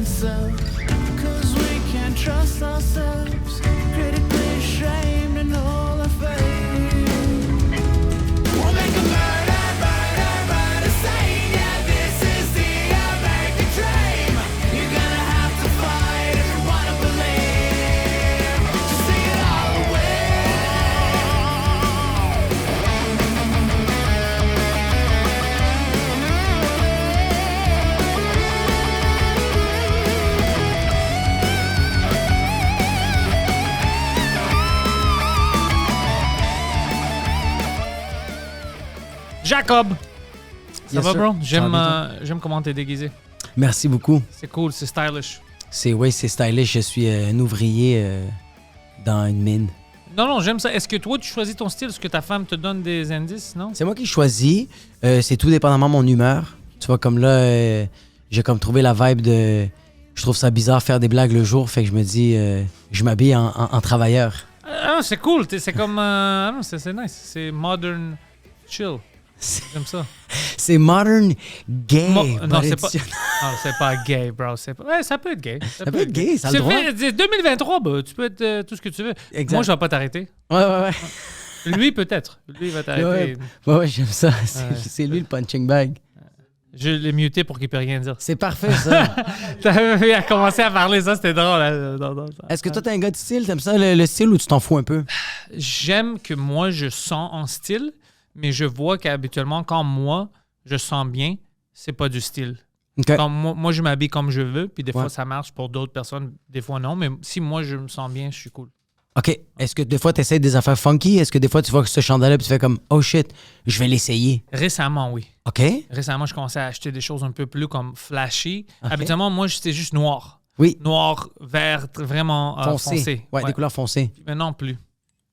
self, 'cause we can't trust ourselves, critically ashamed and all our faith. We'll make a murder scene, yeah, this is the American dream. You're gonna have to fight if you wanna believe, to see it all away. Jacob! Ça Yes, va, sir. bro? Ça va bien, J'aime comment t'es déguisé. Merci beaucoup. C'est cool, c'est stylish. C'est stylish. Je suis un ouvrier dans une mine. Non, j'aime ça. Est-ce que toi, tu choisis ton style? Est-ce que ta femme te donne des indices, non? C'est moi qui choisis. C'est tout dépendamment de mon humeur. Tu vois, comme là, j'ai comme trouvé la vibe de... Je trouve ça bizarre faire des blagues le jour, fait que je me dis, je m'habille en travailleur. Ah, c'est cool. C'est comme... non, c'est nice. C'est modern chill. J'aime ça. C'est modern gay. Non, c'est pas... Non, c'est pas gay, bro. Ouais, ça peut être gay. Ça peut être gay, ça a le droit. C'est 2023, bah, tu peux être tout ce que tu veux. Exact. Moi, je vais pas t'arrêter. Ouais. Lui, peut-être. Lui, il va t'arrêter. Ouais, j'aime ça. C'est lui le punching bag. Je l'ai muté pour qu'il ne peut rien dire. C'est parfait, ça. Il a commencé à parler, ça, c'était drôle. Non, Est-ce que toi, t'es un gars de style? T'aimes ça, le style, ou tu t'en fous un peu? J'aime que moi, je sens en style, mais je vois qu'habituellement, quand moi, je sens bien, c'est pas du style. OK. Quand moi, je m'habille comme je veux, puis des Ouais. fois, ça marche pour d'autres personnes, des fois, non. Mais si moi, je me sens bien, je suis cool. OK. Est-ce que des fois, tu essaies des affaires funky? Est-ce que des fois, tu vois que ce chandail-là, puis tu fais comme, oh shit, je vais l'essayer? Récemment, oui. OK? Récemment, je commençais à acheter des choses un peu plus comme flashy. OK. Habituellement, moi, c'était juste noir. Oui. Noir, vert, vraiment foncé. Ouais, des couleurs foncées. Mais non plus.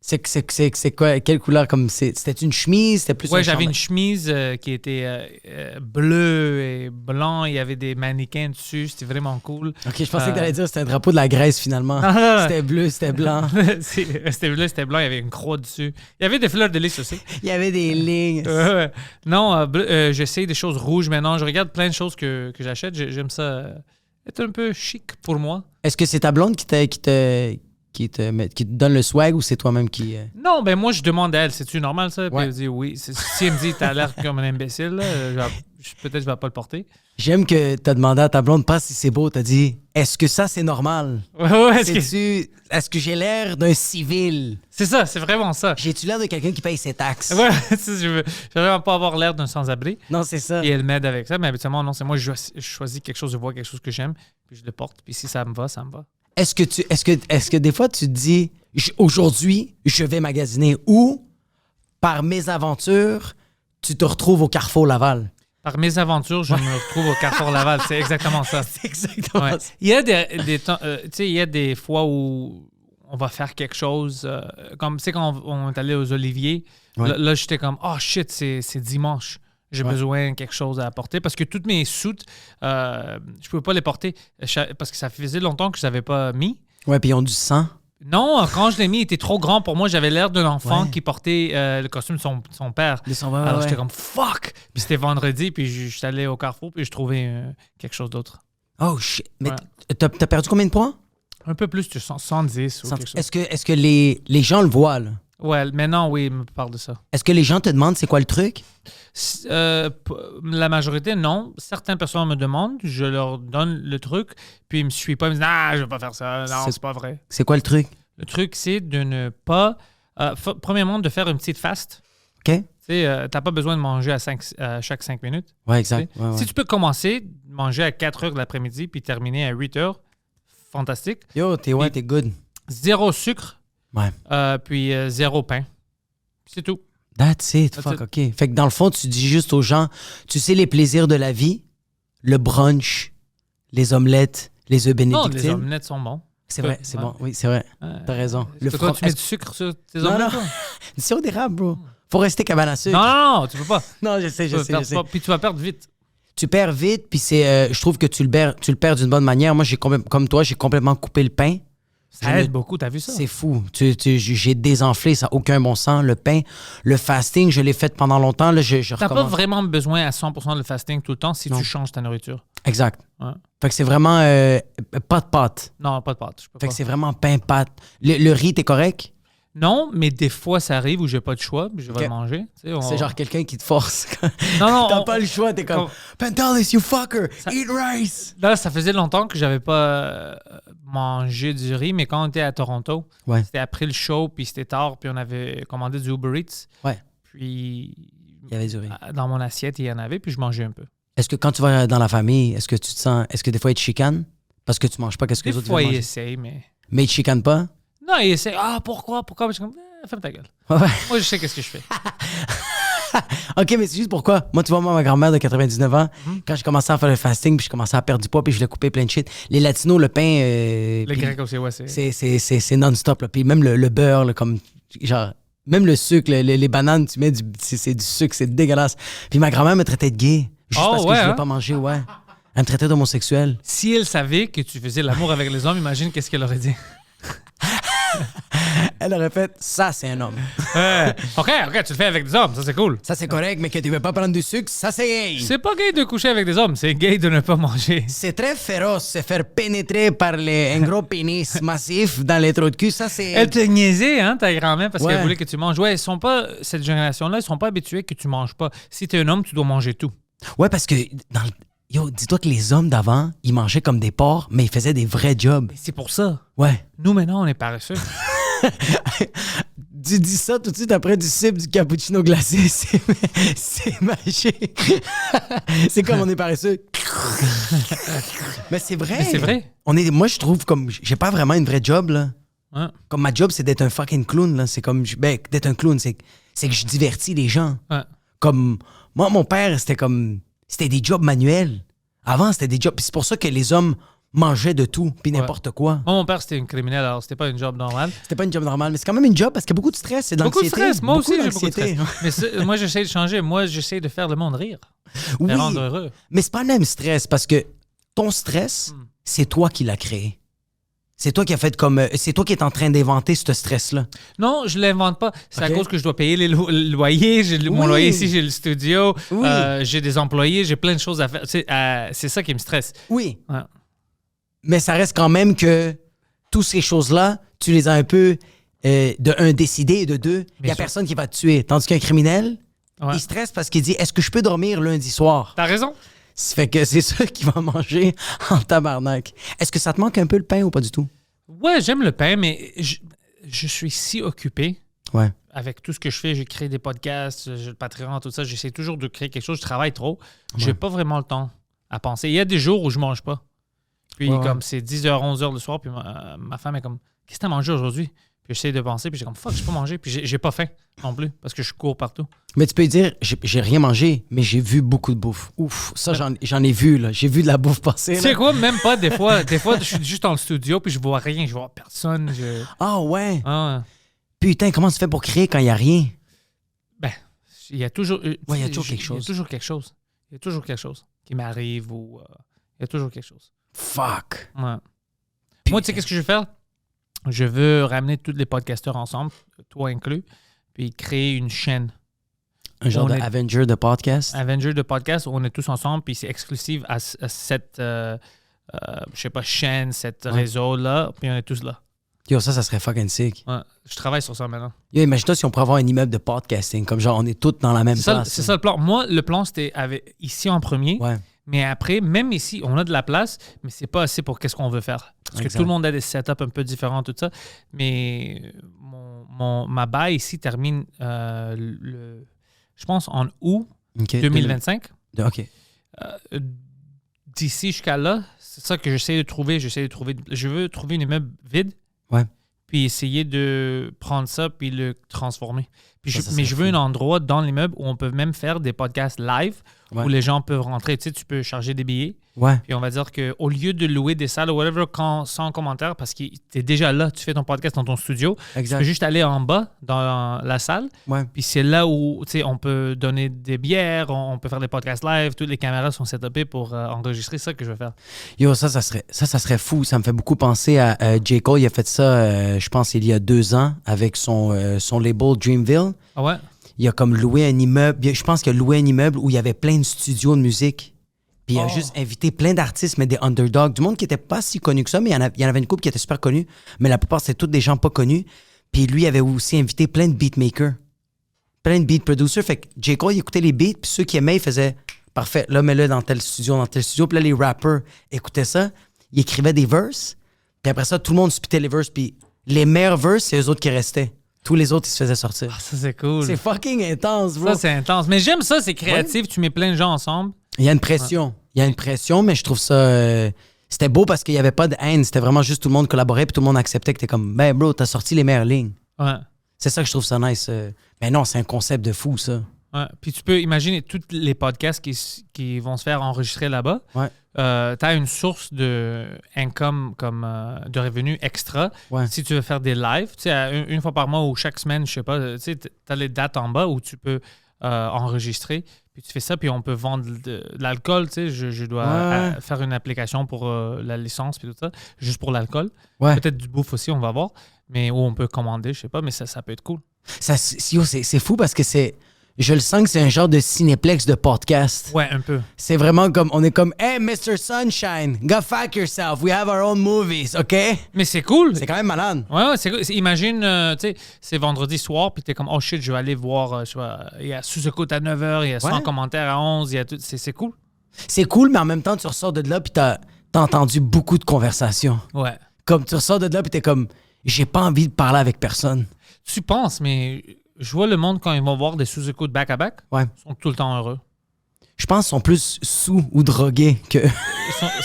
C'est quoi? Quelle couleur? Comme c'était une chemise? C'était plus Ouais, un j'avais chandail? une chemise qui était bleue et blanc. Il y avait des mannequins dessus. C'était vraiment cool. OK, je pensais que t'allais dire que c'était un drapeau de la Grèce, finalement. Non. C'était bleu, c'était blanc. C'était bleu, c'était blanc. Il y avait une croix dessus. Il y avait des fleurs de lys aussi. Il y avait des lignes. Ouais. Non, j'essaie des choses rouges maintenant. Je regarde plein de choses que j'achète. J'aime ça être un peu chic pour moi. Est-ce que c'est ta blonde qui te donne le swag, ou c'est toi-même qui... Non, ben moi, je demande à elle, c'est-tu normal ça? Puis Ouais. elle dit oui. Si elle me dit, t'as l'air comme un imbécile, là, peut-être je vais pas le porter. J'aime que t'as demandé à ta blonde, pas si c'est beau, t'as dit, est-ce que ça, c'est normal? Ouais, Est-ce que j'ai l'air d'un civil? c'est ça, c'est vraiment ça. J'ai-tu l'air de quelqu'un qui paye ses taxes? Ouais, je veux vraiment pas avoir l'air d'un sans-abri. Non, c'est ça. Et elle m'aide avec ça, mais habituellement, non, c'est moi, je choisis quelque chose, je vois quelque chose que j'aime, puis je le porte, puis si ça me va, ça me va. Est-ce que des fois, tu te dis, aujourd'hui, je vais magasiner, ou, par mésaventures, tu te retrouves au Carrefour Laval? Par mes aventures, je me retrouve au Carrefour Laval, c'est exactement ça. C'est exactement Ouais. ça. Il y a des temps, tu sais, il y a des fois où on va faire quelque chose, comme, tu sais, quand on est allé aux Oliviers, Ouais. là, j'étais comme, oh shit, c'est dimanche. J'ai besoin de quelque chose à apporter parce que toutes mes soutes, je pouvais pas les porter parce que ça faisait longtemps que je les avais pas mis. Ouais, puis ils ont du sang. Non, quand je l'ai mis, il était trop grand pour moi. J'avais l'air d'un enfant Ouais. qui portait le costume de son père. Alors j'étais comme fuck. Puis c'était vendredi, puis je suis allé au Carrefour, puis je trouvais quelque chose d'autre. Oh shit. Mais Ouais. t'as perdu combien de points? Un peu plus, 110 ou quelque chose. Est-ce que les gens le voient, là? Ouais, maintenant, oui, il me parle de ça. Est-ce que les gens te demandent c'est quoi le truc? La majorité, non. Certaines personnes me demandent, je leur donne le truc, puis ils me suivent pas, ils me disent « Ah, je vais pas faire ça. Non, c'est pas vrai. » C'est quoi le truc? Le truc, c'est de ne pas... premièrement, de faire une petite fast. OK? Tu sais, t'as pas besoin de manger à chaque 5 minutes. Ouais, exact. Tu sais. Ouais, ouais. Si tu peux commencer, manger à 4 heures de l'après-midi, puis terminer à 8 heures, fantastique. Yo, t'es good. Zéro sucre, Ouais. puis zéro pain. C'est tout. That's it. That's Fuck, it. OK. Fait que dans le fond, tu dis juste aux gens, tu sais les plaisirs de la vie, le brunch, les omelettes, les œufs Non, les bénédictines. omelettes sont bons. C'est vrai, c'est Ouais. bon. Oui, c'est vrai. T'as raison. Le toi, tu mets du sucre sur tes Non, omelettes, non. toi? Du sirop d'érable, bro. Faut rester cabane à sucre. Non, tu peux pas. Non, je sais. Puis tu vas perdre vite. Tu perds vite, puis je trouve que tu le perds d'une bonne manière. Moi, comme toi, j'ai complètement coupé le pain. Ça aide beaucoup, t'as vu ça? C'est fou. J'ai désenflé, ça n'a aucun bon sens. Le pain, le fasting, je l'ai fait pendant longtemps. Là, je T'as pas recommence. vraiment besoin à 100% de fasting tout le temps si Non. tu changes ta nourriture. Exact. Ouais. Fait que c'est vraiment pas de pâte. Non, pas de pâte. Je peux Fait pas. que c'est vraiment pain-pâte. Le riz, t'es correct? Non, mais des fois, ça arrive où j'ai pas de choix, puis je vais Ok. le manger. Tu sais, C'est genre quelqu'un qui te force. Non, T'as on- pas le choix, t'es comme on- Pantelis, you fucker, eat rice. Là, ça faisait longtemps que j'avais pas mangé du riz, mais quand on était à Toronto, Ouais. c'était après le show, puis c'était tard, puis on avait commandé du Uber Eats. Ouais. Puis Il y avait du riz. dans mon assiette, il y en avait, puis je mangeais un peu. Est-ce que quand tu vas dans la famille, est-ce que tu te sens. Est-ce que des fois ils te chicanent? Parce que tu manges pas qu'est-ce que Des les autres fois, veulent il manger? essaye, mais... Mais ils te chicanent pas? Non, il essaie. Ah, pourquoi? Puis je suis comme, ferme ta gueule. Ouais. Moi, je sais qu'est-ce que je fais. OK, mais c'est juste pourquoi. Moi, tu vois, moi, ma grand-mère de 99 ans, quand je commençais à faire le fasting, puis je commençais à perdre du poids, puis je voulais couper plein de shit. Les latinos, le pain, Les puis Grecs aussi, ouais, c'est... c'est non-stop. Là. Puis même le beurre, là, comme genre, même le sucre, les bananes, tu mets c'est du sucre, c'est dégueulasse. Puis ma grand-mère me traitait de gay, juste Oh, parce que ouais, je voulais hein? pas manger, ouais. Elle me traitait d'homosexuel. Si elle savait que tu faisais l'amour avec les hommes, imagine qu'est-ce qu'elle aurait dit. Elle aurait fait, ça, c'est un homme. OK, tu le fais avec des hommes, ça c'est cool. Ça, c'est correct, mais que tu veux pas prendre du sucre, ça, c'est gay. C'est pas gay de coucher avec des hommes, c'est gay de ne pas manger. C'est très féroce, se faire pénétrer par un gros pénis massif dans les trous de cul, ça, c'est... Elle te niaisait, hein, ta grand-mère, parce Ouais. qu'elle voulait que tu manges. Ouais, ils sont pas, cette génération-là, ils sont pas habitués que tu manges pas. Si t'es un homme, tu dois manger tout. Ouais, parce que yo, dis-toi que les hommes d'avant, ils mangeaient comme des porcs, mais ils faisaient des vrais jobs. Et c'est pour ça. Ouais. Nous, maintenant, on est paresseux. Tu dis ça tout de suite après du sip du cappuccino glacé, c'est magique. C'est comme on est paresseux. Mais c'est vrai. Mais c'est vrai. Moi, je trouve comme j'ai pas vraiment une vraie job là. Ouais. Comme ma job, c'est d'être un fucking clown là. C'est comme d'être un clown, c'est que je divertis les gens. Ouais. Comme moi, mon père, c'était des jobs manuels. Avant, c'était des jobs. Puis c'est pour ça que les hommes mangeaient de tout, puis n'importe quoi. Moi, mon père, c'était un criminel, alors c'était pas une job normale. C'était pas une job normale, mais c'est quand même une job parce qu'il y a beaucoup de stress, c'est Beaucoup de d'anxiété. stress. Moi aussi, j'ai beaucoup de d'anxiété. stress. Mais moi, j'essaie de changer. Moi, j'essaie de faire le monde rire. Oui, Les rendre heureux. mais c'est pas le même stress parce que ton stress, c'est toi qui l'as créé. C'est toi qui as fait comme. C'est toi qui es en train d'inventer ce stress-là. Non, je l'invente pas. C'est Ok. à cause que je dois payer les le loyer. Mon Oui. loyer ici, j'ai le studio. Oui. J'ai des employés. J'ai plein de choses à faire. C'est ça qui me stresse. Oui. Ouais. Mais ça reste quand même que toutes ces choses-là, tu les as un peu, de un, décidées, et de deux, il n'y Bien a sûr. personne qui va te tuer. Tandis qu'un criminel, Ouais. il stresse parce qu'il dit est-ce que je peux dormir lundi soir? T'as raison. Ça fait que c'est ça qui va manger en tabarnak. Est-ce que ça te manque un peu le pain ou pas du tout? Ouais, j'aime le pain, mais je suis si occupé Ouais. avec tout ce que je fais. J'ai créé des podcasts, j'ai le Patreon, tout ça. J'essaie toujours de créer quelque chose. Je travaille trop. J'ai pas vraiment le temps à penser. Il y a des jours où je mange pas. Puis Ouais, ouais. comme c'est 10h, 11h le soir, puis ma femme est comme « Qu'est-ce que t'as mangé aujourd'hui? » Puis j'essaie de penser, puis j'ai comme « Fuck, j'ai pas mangé. » Puis j'ai pas faim non plus, parce que je cours partout. Mais tu peux dire, j'ai rien mangé, mais j'ai vu beaucoup de bouffe. Ouf, ça, j'en ai vu, là. J'ai vu de la bouffe passer. Tu là. sais quoi, même pas des fois. Des fois, je suis juste dans le studio, puis je vois rien, je vois personne. Ah ouais. Ah, Putain, comment tu fais pour créer quand il n'y a rien? ben, il y a toujours... Ouais, il y a toujours quelque chose. Il y a toujours quelque chose. Il y a toujours quelque chose qui m'arrive ou... il y a toujours quelque chose. Fuck. Ouais. Moi, tu sais, qu'est-ce que je vais faire? Je veux ramener tous les podcasteurs ensemble, toi inclus, puis créer une chaîne. Un genre On est- d'Avenger de podcast. Avenger de podcast où on est tous ensemble, puis c'est exclusif à cette, je sais pas, chaîne, cette réseau-là, puis on est tous là. Yo, ça serait fucking sick. Ouais. Je travaille sur ça maintenant. Yo, imagine-toi si on pourrait avoir un immeuble de podcasting, comme genre on est tous dans la même C'est ça, place. c'est ça le plan. Moi, le plan, c'était ici en premier, Ouais. mais après, même ici, on a de la place, mais c'est pas assez pour qu'est-ce qu'on veut faire. Parce que Exact. tout le monde a des setups un peu différents, tout ça. Mais ma bail ici termine, je pense, en août Ok. 2025. OK. D'ici jusqu'à là, c'est ça que j'essaie de trouver. Je veux trouver un immeuble vide. Ouais. Puis essayer de prendre ça puis le transformer. Puis Ça mais serait je veux fou. un endroit dans l'immeuble où on peut même faire des podcasts live Ouais. où les gens peuvent rentrer. Tu sais, tu peux charger des billets. Ouais. Puis on va dire qu'au lieu de louer des salles ou whatever, sans commentaire, parce que tu es déjà là, tu fais ton podcast dans ton studio, tu Exact. peux juste aller en bas dans la salle. Ouais. Puis c'est là où tu sais, on peut donner des bières, on peut faire des podcasts live, toutes les caméras sont setupées pour enregistrer ça que je veux faire. Yo, ça serait fou. Ça me fait beaucoup penser à J. Cole. Il a fait ça, je pense, il y a 2 ans avec son label Dreamville. Ah ouais? Il a comme loué un immeuble. Je pense qu'il a loué un immeuble où il y avait plein de studios de musique. Puis il a juste invité plein d'artistes, mais des underdogs, du monde qui était pas si connu que ça, mais il y en avait une couple qui était super connue, mais la plupart, c'était tous des gens pas connus. Puis lui, il avait aussi invité plein de beatmakers, plein de beat producers. Fait que J. Cole, il écoutait les beats, puis ceux qui aimaient, ils faisaient « Parfait, là, mets-le dans tel studio. » Puis là, les rappers écoutaient ça, ils écrivaient des verses, puis après ça, tout le monde spitait les verses, puis les meilleurs verses, c'est eux autres qui restaient. Tous les autres, ils se faisaient sortir. Ah, ça, c'est cool. C'est fucking intense, bro. Ça, c'est intense. Mais j'aime ça, c'est créatif. Tu mets plein de gens ensemble. Il y a une pression. Il y a une pression, mais je trouve ça... c'était beau parce qu'il n'y avait pas de haine. C'était vraiment juste tout le monde collaborait puis tout le monde acceptait que t'es comme, ben bro, t'as sorti les meilleures lignes. Ouais. C'est ça que je trouve ça nice. Mais non, c'est un concept de fou, ça. Ouais. Puis tu peux imaginer tous les podcasts qui vont se faire enregistrer là-bas. Ouais. Tu as une source de income comme de revenus extra. Ouais. Si tu veux faire des lives, tu sais, une fois par mois ou chaque semaine, je sais pas, tu sais, tu as les dates en bas où tu peux enregistrer. Puis tu fais ça, puis on peut vendre de l'alcool, tu sais. Je dois faire une application pour la licence, puis tout ça, juste pour l'alcool. Ouais. Peut-être du bouffe aussi, on va voir. Mais où on peut commander, je sais pas, mais ça peut être cool. C'est fou parce que c'est... Je le sens que c'est un genre de cinéplex de podcast. Ouais, un peu. C'est vraiment comme... On est comme, hey, Mr. Sunshine, go fuck yourself. We have our own movies, OK? Mais c'est cool. C'est quand même malade. Ouais, c'est cool. Imagine, tu sais, c'est vendredi soir, puis t'es comme, oh shit, je vais aller voir, je sais pas, il y a Sous-Écoute à 9h, il y a 100 commentaires à 11, il y a tout. C'est cool. C'est cool, mais en même temps, tu ressors de là, puis t'as entendu beaucoup de conversations. Ouais. Comme tu ressors de là, puis t'es comme, j'ai pas envie de parler avec personne. Tu penses, mais je vois le monde quand ils vont voir des sous-écoutes back-à-back, Ouais. ils sont tout le temps heureux. Je pense qu'ils sont plus sous ou drogués que...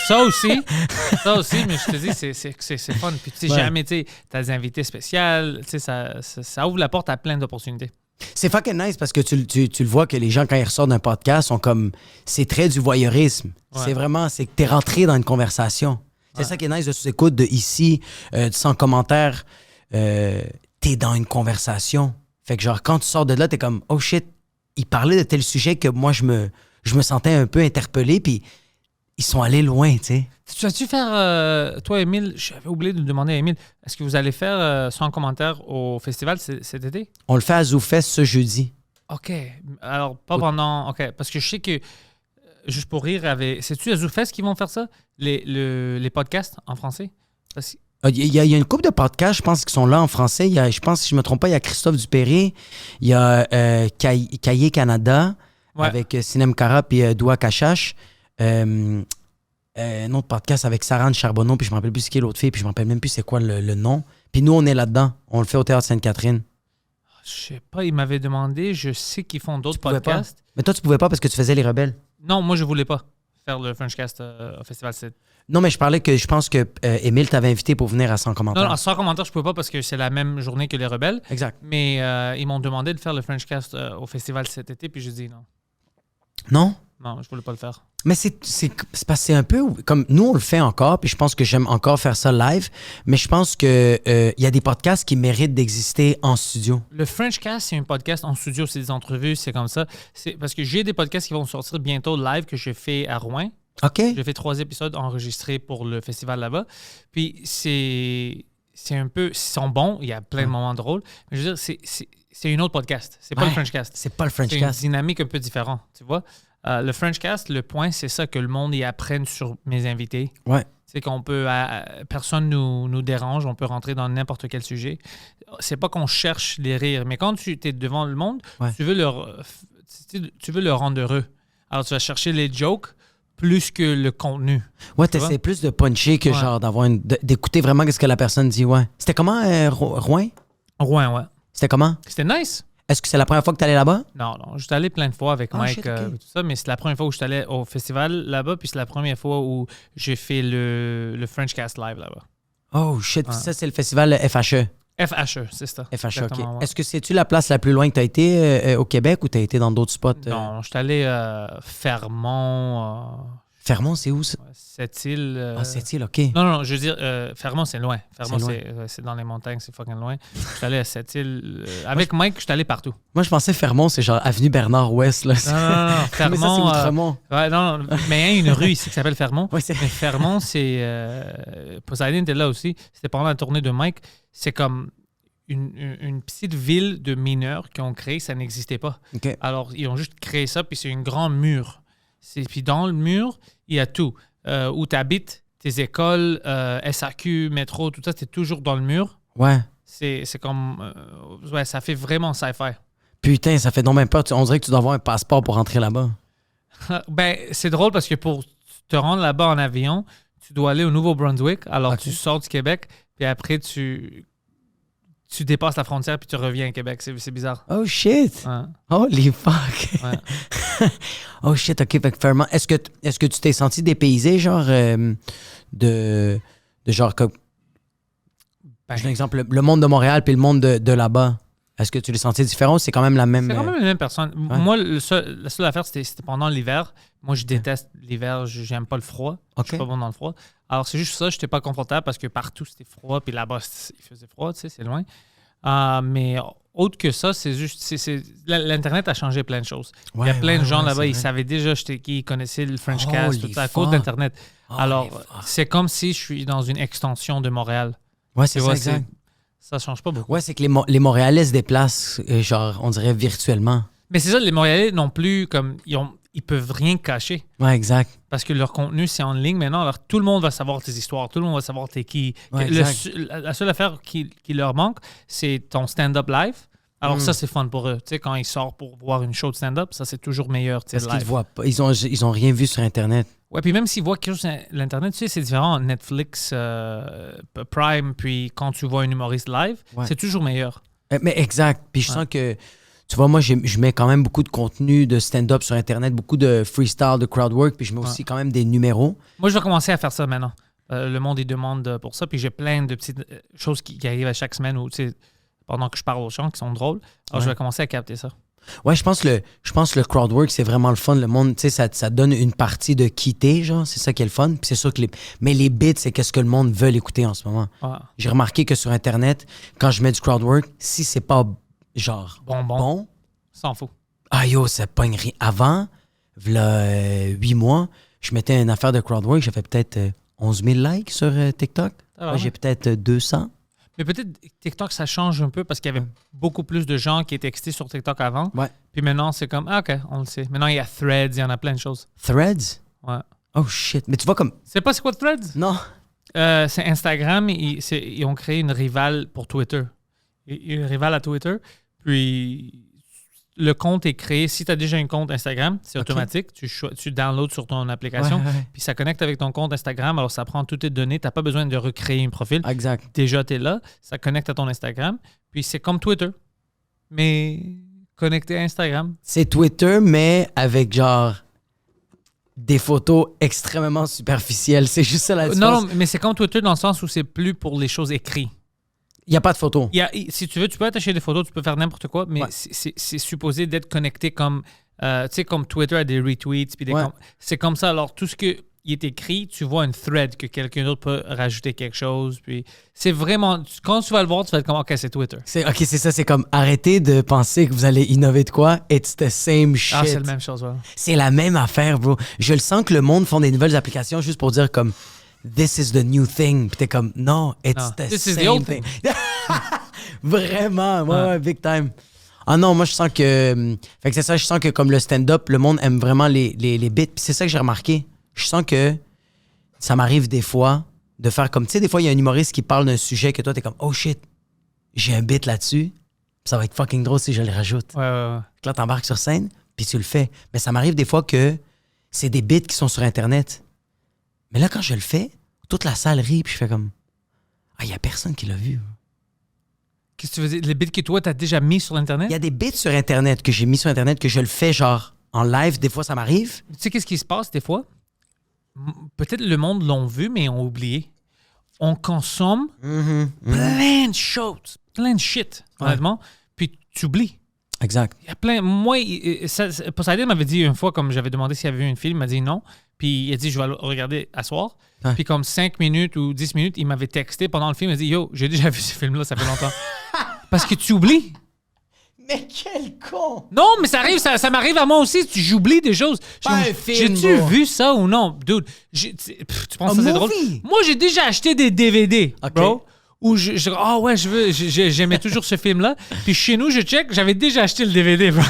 Ça aussi, mais je te dis, c'est fun. Puis tu sais, jamais, tu sais, t'as des invités spéciaux, tu sais, ça ouvre la porte à plein d'opportunités. C'est fucking nice parce que tu le vois que les gens, quand ils ressortent d'un podcast, sont comme... C'est très du voyeurisme. Ouais. C'est vraiment... C'est que t'es rentré dans une conversation. C'est ça qui est nice de sous-écoute, de ici, de sans commentaire. T'es dans une conversation. Fait que genre, quand tu sors de là, t'es comme, oh shit, ils parlaient de tel sujet que moi, je me sentais un peu interpellé, puis ils sont allés loin, tu sais. Tu vas-tu faire, toi, Émile, j'avais oublié de demander à Émile, est-ce que vous allez faire sans commentaire au festival cet été? On le fait à ZooFest ce jeudi. OK. Alors, pas pendant... OK. Parce que je sais que, juste pour rire, c'est-tu à ZooFest qu'ils vont faire ça? Les podcasts en français? Parce... Il y a une couple de podcasts, je pense, qui sont là en français. Je pense, si je ne me trompe pas, il y a Christophe Dupéré, il y a Cahiers Canada, avec Sinem Cara et Doua Kachache. Un autre podcast avec Sarah Charbonneau, puis je me rappelle plus c'est qui l'autre fille, puis je me rappelle même plus c'est quoi le nom. Puis nous, on est là-dedans. On le fait au Théâtre Sainte-Catherine. Je sais pas, il m'avait demandé, je sais qu'ils font d'autres podcasts. Pas. Mais toi, tu pouvais pas parce que tu faisais Les Rebelles. Non, moi, je voulais pas faire le Frenchcast au Festival 7. Non, mais je pense que Émile t'avait invité pour venir à 100 commentaires. Non, à 100 commentaires, je pouvais pas parce que c'est la même journée que les Rebelles. Exact. Mais ils m'ont demandé de faire le Frenchcast au Festival cet été, puis je dis non. Non? Non, je voulais pas le faire. Mais c'est parce que c'est un peu comme nous on le fait encore, puis je pense que j'aime encore faire ça live, mais je pense que y a des podcasts qui méritent d'exister en studio. Le Frenchcast, c'est un podcast en studio, c'est des entrevues, c'est comme ça. C'est parce que j'ai des podcasts qui vont sortir bientôt live que j'ai fait à Rouen. OK. J'ai fait 3 épisodes enregistrés pour le festival là-bas. Puis c'est un peu... Ils sont bons, il y a plein de moments drôles. Mais je veux dire, c'est un autre podcast. C'est pas le Frenchcast. C'est pas le C'est une Frenchcast. dynamique un peu différente, tu vois. Le Frenchcast, le point, c'est ça, que le monde y apprenne sur mes invités. Ouais. C'est qu'on peut... personne nous dérange, on peut rentrer dans n'importe quel sujet. C'est pas qu'on cherche les rires, mais quand tu es devant le monde, tu veux leur rendre heureux. Alors, tu vas chercher les jokes plus que le contenu. Ouais, t'essaies plus de puncher que genre d'écouter vraiment ce que la personne dit, ouais. C'était comment, Rouen? Rouen, ouais. C'était comment? C'était nice. Est-ce que c'est la première fois que t'allais là-bas? Non, j'étais allé plein de fois avec Mike, shit, okay. tout ça, mais c'est la première fois où j'étais allé au festival là-bas, puis c'est la première fois où j'ai fait le Frenchcast live là-bas. Oh shit, puis ça c'est le festival FHE. FHE, c'est ça. FHE, OK. Ouais. Est-ce que c'est-tu la place la plus loin que t'as été au Québec ou t'as été dans d'autres spots? Non, j'étais allé Fermont. Fermont, c'est où ça? Sept-Îles. Sept-Îles, OK. Non, je veux dire, Fermont, c'est loin. Fermont, C'est c'est dans les montagnes, c'est fucking loin. J'étais allé à Sept-Îles. Avec Mike, j'étais allé partout. Moi, je pensais Fermont, c'est genre Avenue Bernard-Ouest, là. Non, Fermont. Mais ça, c'est Outremont. Ouais, non, mais il y a une rue ici qui s'appelle Fermont. Ouais, mais Fermont, c'est... Poseidon était là aussi. C'était pendant la tournée de Mike. C'est comme une petite ville de mineurs qui ont créé, ça n'existait pas. OK. Alors, ils ont juste créé ça, puis c'est un grand mur. Puis dans le mur, il y a tout. Où tu habites, tes écoles, SAQ, métro, tout ça, c'est toujours dans le mur. Ouais. C'est comme... ouais, ça fait vraiment sci-fi. Putain, ça fait donc même peur. On dirait que tu dois avoir un passeport pour rentrer là-bas. Ben, c'est drôle parce que pour te rendre là-bas en avion, tu dois aller au Nouveau-Brunswick. Alors, tu sors du Québec, puis après, tu dépasses la frontière, puis tu reviens à Québec. C'est bizarre. Oh shit! Ouais. Holy fuck! Ouais. Oh shit, ok, fait que vraiment. Est-ce que tu t'es senti dépaysé, genre, de genre, comme. Ben, J'ai un exemple, le monde de Montréal puis le monde de là-bas. Est-ce que tu les sentais différents ou c'est quand même la même. C'est quand même la même personne. Ouais. Moi, la seule affaire, c'était pendant l'hiver. Moi, je déteste l'hiver. J'aime pas le froid. Je suis pas bon dans le froid. Alors, c'est juste ça. Je n'étais pas confortable parce que partout, c'était froid. Puis là-bas, il faisait froid, tu sais, c'est loin. Mais autre que ça, c'est juste... L'Internet a changé plein de choses. Il y a plein de gens là-bas, ils savaient déjà j'étais qui, ils connaissaient le Frenchcast, tout ça, à cause d'Internet. Alors, c'est comme si je suis dans une extension de Montréal. Ouais, c'est ça, exact. Ça change pas beaucoup. Ouais, c'est que les Montréalais se déplacent, genre, on dirait virtuellement. Mais c'est ça, les Montréalais non plus, comme ils peuvent rien cacher. Ouais, exact. Parce que leur contenu, c'est en ligne maintenant. Alors, tout le monde va savoir tes histoires. Tout le monde va savoir t'es qui. Ouais, La seule affaire qui leur manque, c'est ton stand-up live. Alors, ça, c'est fun pour eux. Tu sais, quand ils sortent pour voir une show de stand-up, ça, c'est toujours meilleur. Parce qu'ils ne voient pas. Ils ont rien vu sur Internet. Ouais, puis même s'ils voient quelque chose sur l'Internet, tu sais, c'est différent. Netflix, Prime, puis quand tu vois un humoriste live, c'est toujours meilleur. Mais exact. Puis je sens que, tu vois, moi, je mets quand même beaucoup de contenu de stand-up sur Internet, beaucoup de freestyle, de crowd work, puis je mets aussi quand même des numéros. Moi, je vais commencer à faire ça maintenant. Le monde, il demande pour ça, puis j'ai plein de petites choses qui arrivent à chaque semaine où, tu sais, pendant que je parle aux gens qui sont drôles. Alors, je vais commencer à capter ça. Ouais, je pense que le crowd work, c'est vraiment le fun. Le monde, tu sais, ça donne une partie de quitter, genre, c'est ça qui est le fun. Puis c'est sûr que mais les bits, c'est qu'est-ce que le monde veut écouter en ce moment. Ouais. J'ai remarqué que sur Internet, quand je mets du crowd work, si c'est pas, genre, bon, s'en fout. Ah yo, ça pogne rien. Avant, v'là 8 mois, je mettais une affaire de crowd work, j'ai fait peut-être 11 000 likes sur TikTok. J'ai peut-être 200. Mais peut-être TikTok, ça change un peu parce qu'il y avait beaucoup plus de gens qui étaient textés sur TikTok avant. Ouais. Puis maintenant, c'est comme, OK, on le sait. Maintenant, il y a Threads, il y en a plein de choses. Threads? Ouais. Oh shit. Mais tu vois comme... C'est pas c'est quoi Threads? Non. C'est Instagram. Ils ont créé une rivale pour Twitter. Une rivale à Twitter. Puis le compte est créé. Si tu as déjà un compte Instagram, c'est automatique. Tu downloads sur ton application. Puis ça connecte avec ton compte Instagram. Alors, ça prend toutes tes données. Tu n'as pas besoin de recréer un profil. Exact. Déjà, tu es là. Ça connecte à ton Instagram. Puis c'est comme Twitter, mais connecté à Instagram. C'est Twitter, mais avec genre des photos extrêmement superficielles. C'est juste ça la différence. Non, mais c'est comme Twitter dans le sens où c'est plus pour les choses écrites. Il n'y a pas de photos. Si tu veux, tu peux attacher des photos, tu peux faire n'importe quoi, mais c'est supposé d'être connecté comme, tu sais, comme Twitter a des retweets. Puis c'est comme ça. Alors, tout ce qui est écrit, tu vois une thread que quelqu'un d'autre peut rajouter quelque chose. Puis c'est vraiment... Quand tu vas le voir, tu vas être comme, OK, c'est Twitter. C'est ça. C'est comme, arrêtez de penser que vous allez innover de quoi. It's the same shit. Ah, c'est la même chose, voilà. C'est la même affaire, bro. Je le sens que le monde font des nouvelles applications juste pour dire comme... This is the new thing. Puis t'es comme, non, it's the same thing. Vraiment, ouais, big time. Ah non, moi, je sens que... Fait que c'est ça, je sens que comme le stand-up, le monde aime vraiment les bits. Puis c'est ça que j'ai remarqué. Je sens que ça m'arrive des fois de faire comme... Tu sais, des fois, il y a un humoriste qui parle d'un sujet que toi, t'es comme, oh shit, j'ai un bit là-dessus. Ça va être fucking drôle si je le rajoute. Ouais. Là, t'embarques sur scène, puis tu le fais. Mais ça m'arrive des fois que c'est des bits qui sont sur Internet. Mais là, quand je le fais, toute la salle rit, puis je fais comme... Ah, il n'y a personne qui l'a vu. Qu'est-ce que tu veux dire? Les bits que toi, tu as déjà mis sur Internet? Il y a des bits sur Internet que j'ai mis sur Internet, que je le fais genre en live. Des fois, ça m'arrive. Tu sais qu'est-ce qui se passe des fois? Peut-être le monde l'ont vu, mais ils ont oublié. On consomme plein de choses, plein de shit, honnêtement, puis tu oublies. Exact. Il y a plein... Moi, Poseidon m'avait dit une fois, comme j'avais demandé s'il avait vu un film, il m'a dit non. Puis il a dit, je vais le regarder à soir. Ouais. Puis comme 5 minutes ou 10 minutes, il m'avait texté pendant le film. Il m'a dit, yo, j'ai déjà vu ce film-là, ça fait longtemps. Parce que tu oublies. Mais quel con! Non, mais ça arrive, ça m'arrive à moi aussi. J'oublie des choses. J'ai-tu vu ça ou non? Dude, tu penses que c'est drôle? Moi, j'ai déjà acheté des DVD, bro. Où j'aimais toujours ce film-là. Puis chez nous, je check, j'avais déjà acheté le DVD, bro.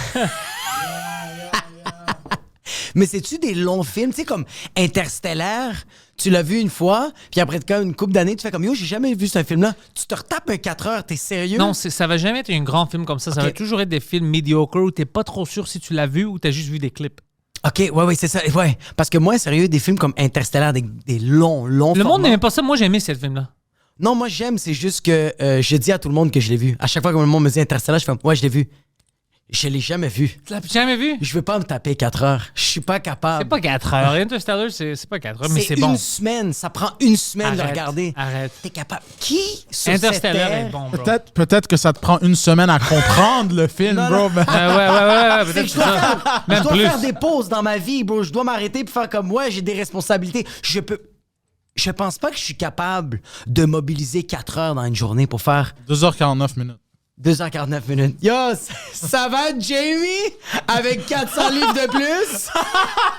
Mais c'est-tu des longs films, tu sais, comme Interstellar, tu l'as vu une fois, puis après quand une couple d'années, tu fais comme yo, j'ai jamais vu ce film-là. Tu te retapes un 4 heures, t'es sérieux? Non, ça va jamais être un grand film comme ça. Ça Ok. va toujours être des films médiocres où t'es pas trop sûr si tu l'as vu ou t'as juste vu des clips. OK, ouais, c'est ça. Ouais. Parce que moi, sérieux, des films comme Interstellar, des longs Le monde formats. n'aimait pas ça. Moi, j'ai aimé ce film-là. Non, moi, j'aime, c'est juste que je dis à tout le monde que je l'ai vu. À chaque fois que le monde me dit Interstellar, je fais ouais, je l'ai vu. Je l'ai jamais vu. Tu l'as jamais vu? Je veux pas me taper 4 heures. Je suis pas capable. C'est pas 4 heures. Interstellar, c'est pas 4 heures, mais c'est bon. une semaine. Ça prend une semaine de Arrête, regarder. arrête. T'es capable. Qui sur Interstellar cette terre... est bon, bro. Peut-être que ça te prend une semaine à comprendre le film, Non, bro. non. mais- Ouais, C'est peut-être que c'est ça. je Même dois plus. faire des pauses dans ma vie, bro. Je dois m'arrêter pour faire comme ouais, j'ai des responsabilités. Je pense pas que je suis capable de mobiliser 4 heures dans une journée pour faire 2h49 minutes. 2h49 minutes. Yo, ça va, Jamie? Avec 400 livres de plus?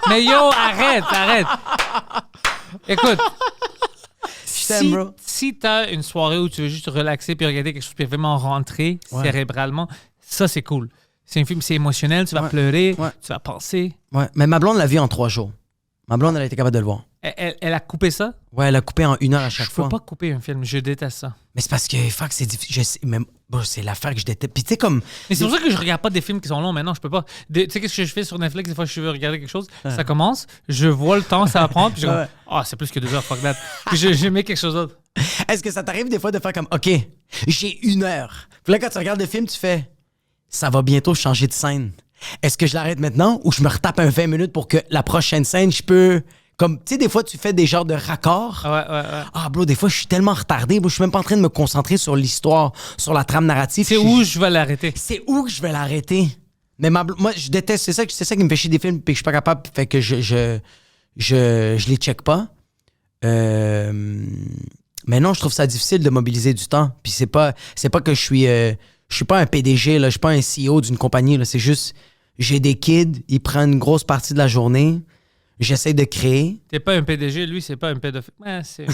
Mais yo, arrête. Écoute, Je t'aime, bro. si t'as une soirée où tu veux juste te relaxer puis regarder quelque chose puis vraiment rentrer cérébralement, ça, c'est cool. C'est un film, c'est émotionnel, tu vas pleurer, Ouais. tu vas penser. Ouais, mais ma blonde l'a vu en 3 jours. Ma blonde, elle a été capable de le voir. Elle a coupé ça? Ouais, elle a coupé en 1 heure à chaque Je peux fois. pas couper un film, je déteste ça. Mais c'est parce que, fuck, c'est difficile. Je sais, même, bro, c'est l'affaire que je déteste. Puis tu sais, comme. Mais c'est pour ça que je regarde pas des films qui sont longs maintenant, je peux pas. Tu sais qu'est-ce que je fais sur Netflix des fois que je veux regarder quelque chose, ça commence, je vois le temps que ça va prendre, puis je Ouais. c'est plus que 2 heures, fuck that. Puis je mets quelque chose d'autre. Est-ce que ça t'arrive des fois de faire comme, OK, j'ai 1 heure. Puis là, quand tu regardes le film, tu fais, ça va bientôt changer de scène. Est-ce que je l'arrête maintenant ou je me retape un 20 minutes pour que la prochaine scène, je peux. Comme, tu sais, des fois, tu fais des genres de raccords. Ouais. Ah, bro, des fois, je suis tellement retardé. Bro, je suis même pas en train de me concentrer sur l'histoire, sur la trame narrative. C'est où je vais l'arrêter. C'est où que je vais l'arrêter? Mais moi, je déteste. C'est ça qui me fait chier des films, puis que je suis pas capable. Fait que je les check pas. Mais non, je trouve ça difficile de mobiliser du temps. Puis c'est pas que je suis pas un PDG, là, je suis pas un CEO d'une compagnie. Là, c'est juste, j'ai des kids, ils prennent une grosse partie de la journée. J'essaie de créer. T'es pas un PDG, lui, c'est pas un pédophile. Ouais, c'est...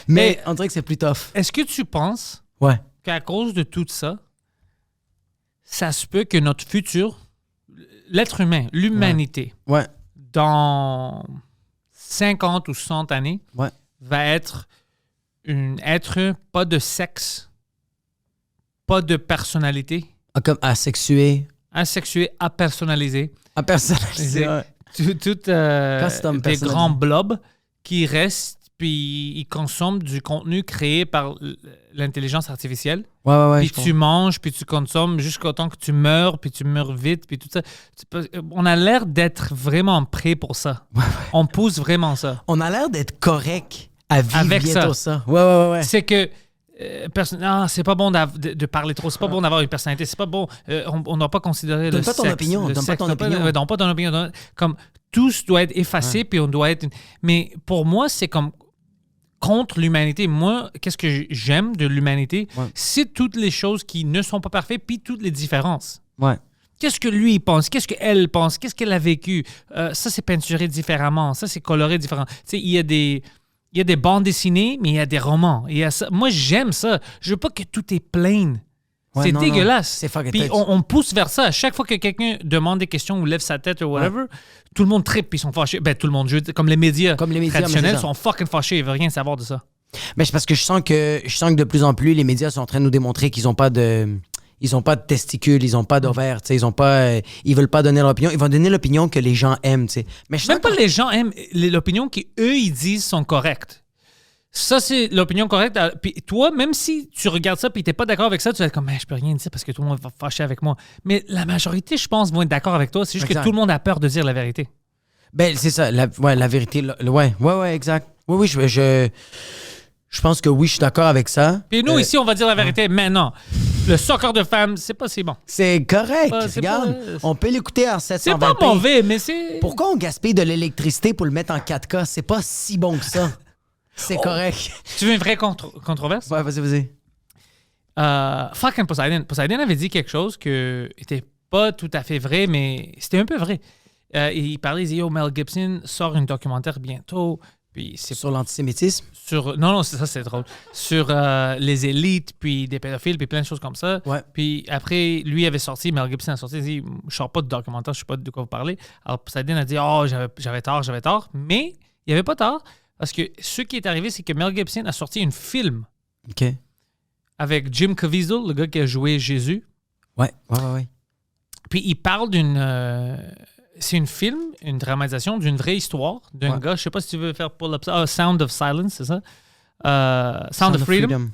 Mais on dirait que c'est plus tough. Est-ce que tu penses Ouais. qu'à cause de tout ça, ça se peut que notre futur, l'être humain, l'humanité, Ouais. dans 50 ou 100 années, Ouais. va être un être pas de sexe, pas de personnalité, Ah, comme asexué, asexué, apersonnalisé, apersonnalisé. Ouais. tout Custom des personnalisé. grands blobs qui restent puis ils consomment du contenu créé par l'intelligence artificielle. Ouais, Puis je tu comprends. manges, puis tu consommes jusqu'au temps que tu meurs, puis tu meurs vite, puis tout ça. On a l'air d'être vraiment prêt pour ça. On pousse vraiment ça. On a l'air d'être correct à vivre Avec bientôt ça. Ouais. C'est que c'est pas bon de parler trop, c'est pas bon d'avoir une personnalité, c'est pas bon. On ne doit pas considérer Donne le pas ton sexe. opinion, le donne pas sexe, ton opinion. donne pas ton opinion. Comme tous doit être effacé, puis on doit être. Mais pour moi, c'est comme contre l'humanité. Moi, qu'est-ce que j'aime de l'humanité? Ouais. C'est toutes les choses qui ne sont pas parfaites, puis toutes les différences. Ouais. Qu'est-ce que lui il pense? Qu'est-ce qu'elle pense? Qu'est-ce qu'elle a vécu? Ça, c'est peinturé différemment. Ça, c'est coloré différemment. Tu sais, il y a des bandes dessinées, mais il y a des romans. Il y a ça. Moi, j'aime ça. Je veux pas que tout est plain. Ouais, c'est non, dégueulasse. non. C'est fucking Puis touch. on pousse vers ça. À chaque fois que quelqu'un demande des questions ou lève sa tête ou whatever, tout le monde trippe puis ils sont fâchés. Ben, tout le monde, comme les médias, Comme les médias, mais traditionnels c'est ça. sont fucking fâchés. Ils veulent rien savoir de ça. Mais c'est parce que je sens que de plus en plus, les médias sont en train de nous démontrer qu'ils n'ont pas de. Ils ont pas de testicules, ils ont pas d'ovaires, tu sais, ils ont pas. Ils veulent pas donner leur opinion. Ils vont donner l'opinion que les gens aiment, tu sais. Mais je Même sens pas que- les gens aiment l'opinion qu'eux, ils disent sont correctes. Ça, c'est l'opinion correcte. Puis toi, même si tu regardes ça puis t'es pas d'accord avec ça, tu vas être comme, je peux rien dire parce que tout le monde va fâcher avec moi. Mais la majorité, je pense, vont être d'accord avec toi. C'est juste Exact. que tout le monde a peur de dire la vérité. Ben, c'est ça. La vérité. Ouais, exact. Oui, je pense que oui, je suis d'accord avec ça. Puis nous, ici, on va dire la vérité maintenant. Le soccer de femmes, c'est pas si bon. C'est correct. C'est Regarde, pas- on peut l'écouter en C'est 720p. pas mauvais, mais c'est... Pourquoi on gaspille de l'électricité pour le mettre en 4K? C'est pas si bon que ça. C'est correct. Tu veux une vraie controverse? Ouais, vas-y. Fucking Poseidon. Poseidon avait dit quelque chose qui était pas tout à fait vrai, mais c'était un peu vrai. Il parlait, il disait, Mel Gibson sort un documentaire bientôt, Puis c'est Sur l'antisémitisme? non, c'est drôle. Sur les élites, puis des pédophiles, puis plein de choses comme ça. Ouais. Puis après, lui avait sorti, Mel Gibson a sorti, il dit, je sors pas de documentaire, je sais pas de quoi vous parlez. Alors Poseidon a dit, oh, j'avais tort. Mais il n'y avait pas tort, parce que ce qui est arrivé, c'est que Mel Gibson a sorti un film OK. avec Jim Caviezel, le gars qui a joué Jésus. Ouais. Puis il parle c'est un film, une dramatisation d'une vraie histoire d'un gars. Je sais pas si tu veux faire pull up ça. Ah, Sound of Silence, c'est ça? Sound of Freedom.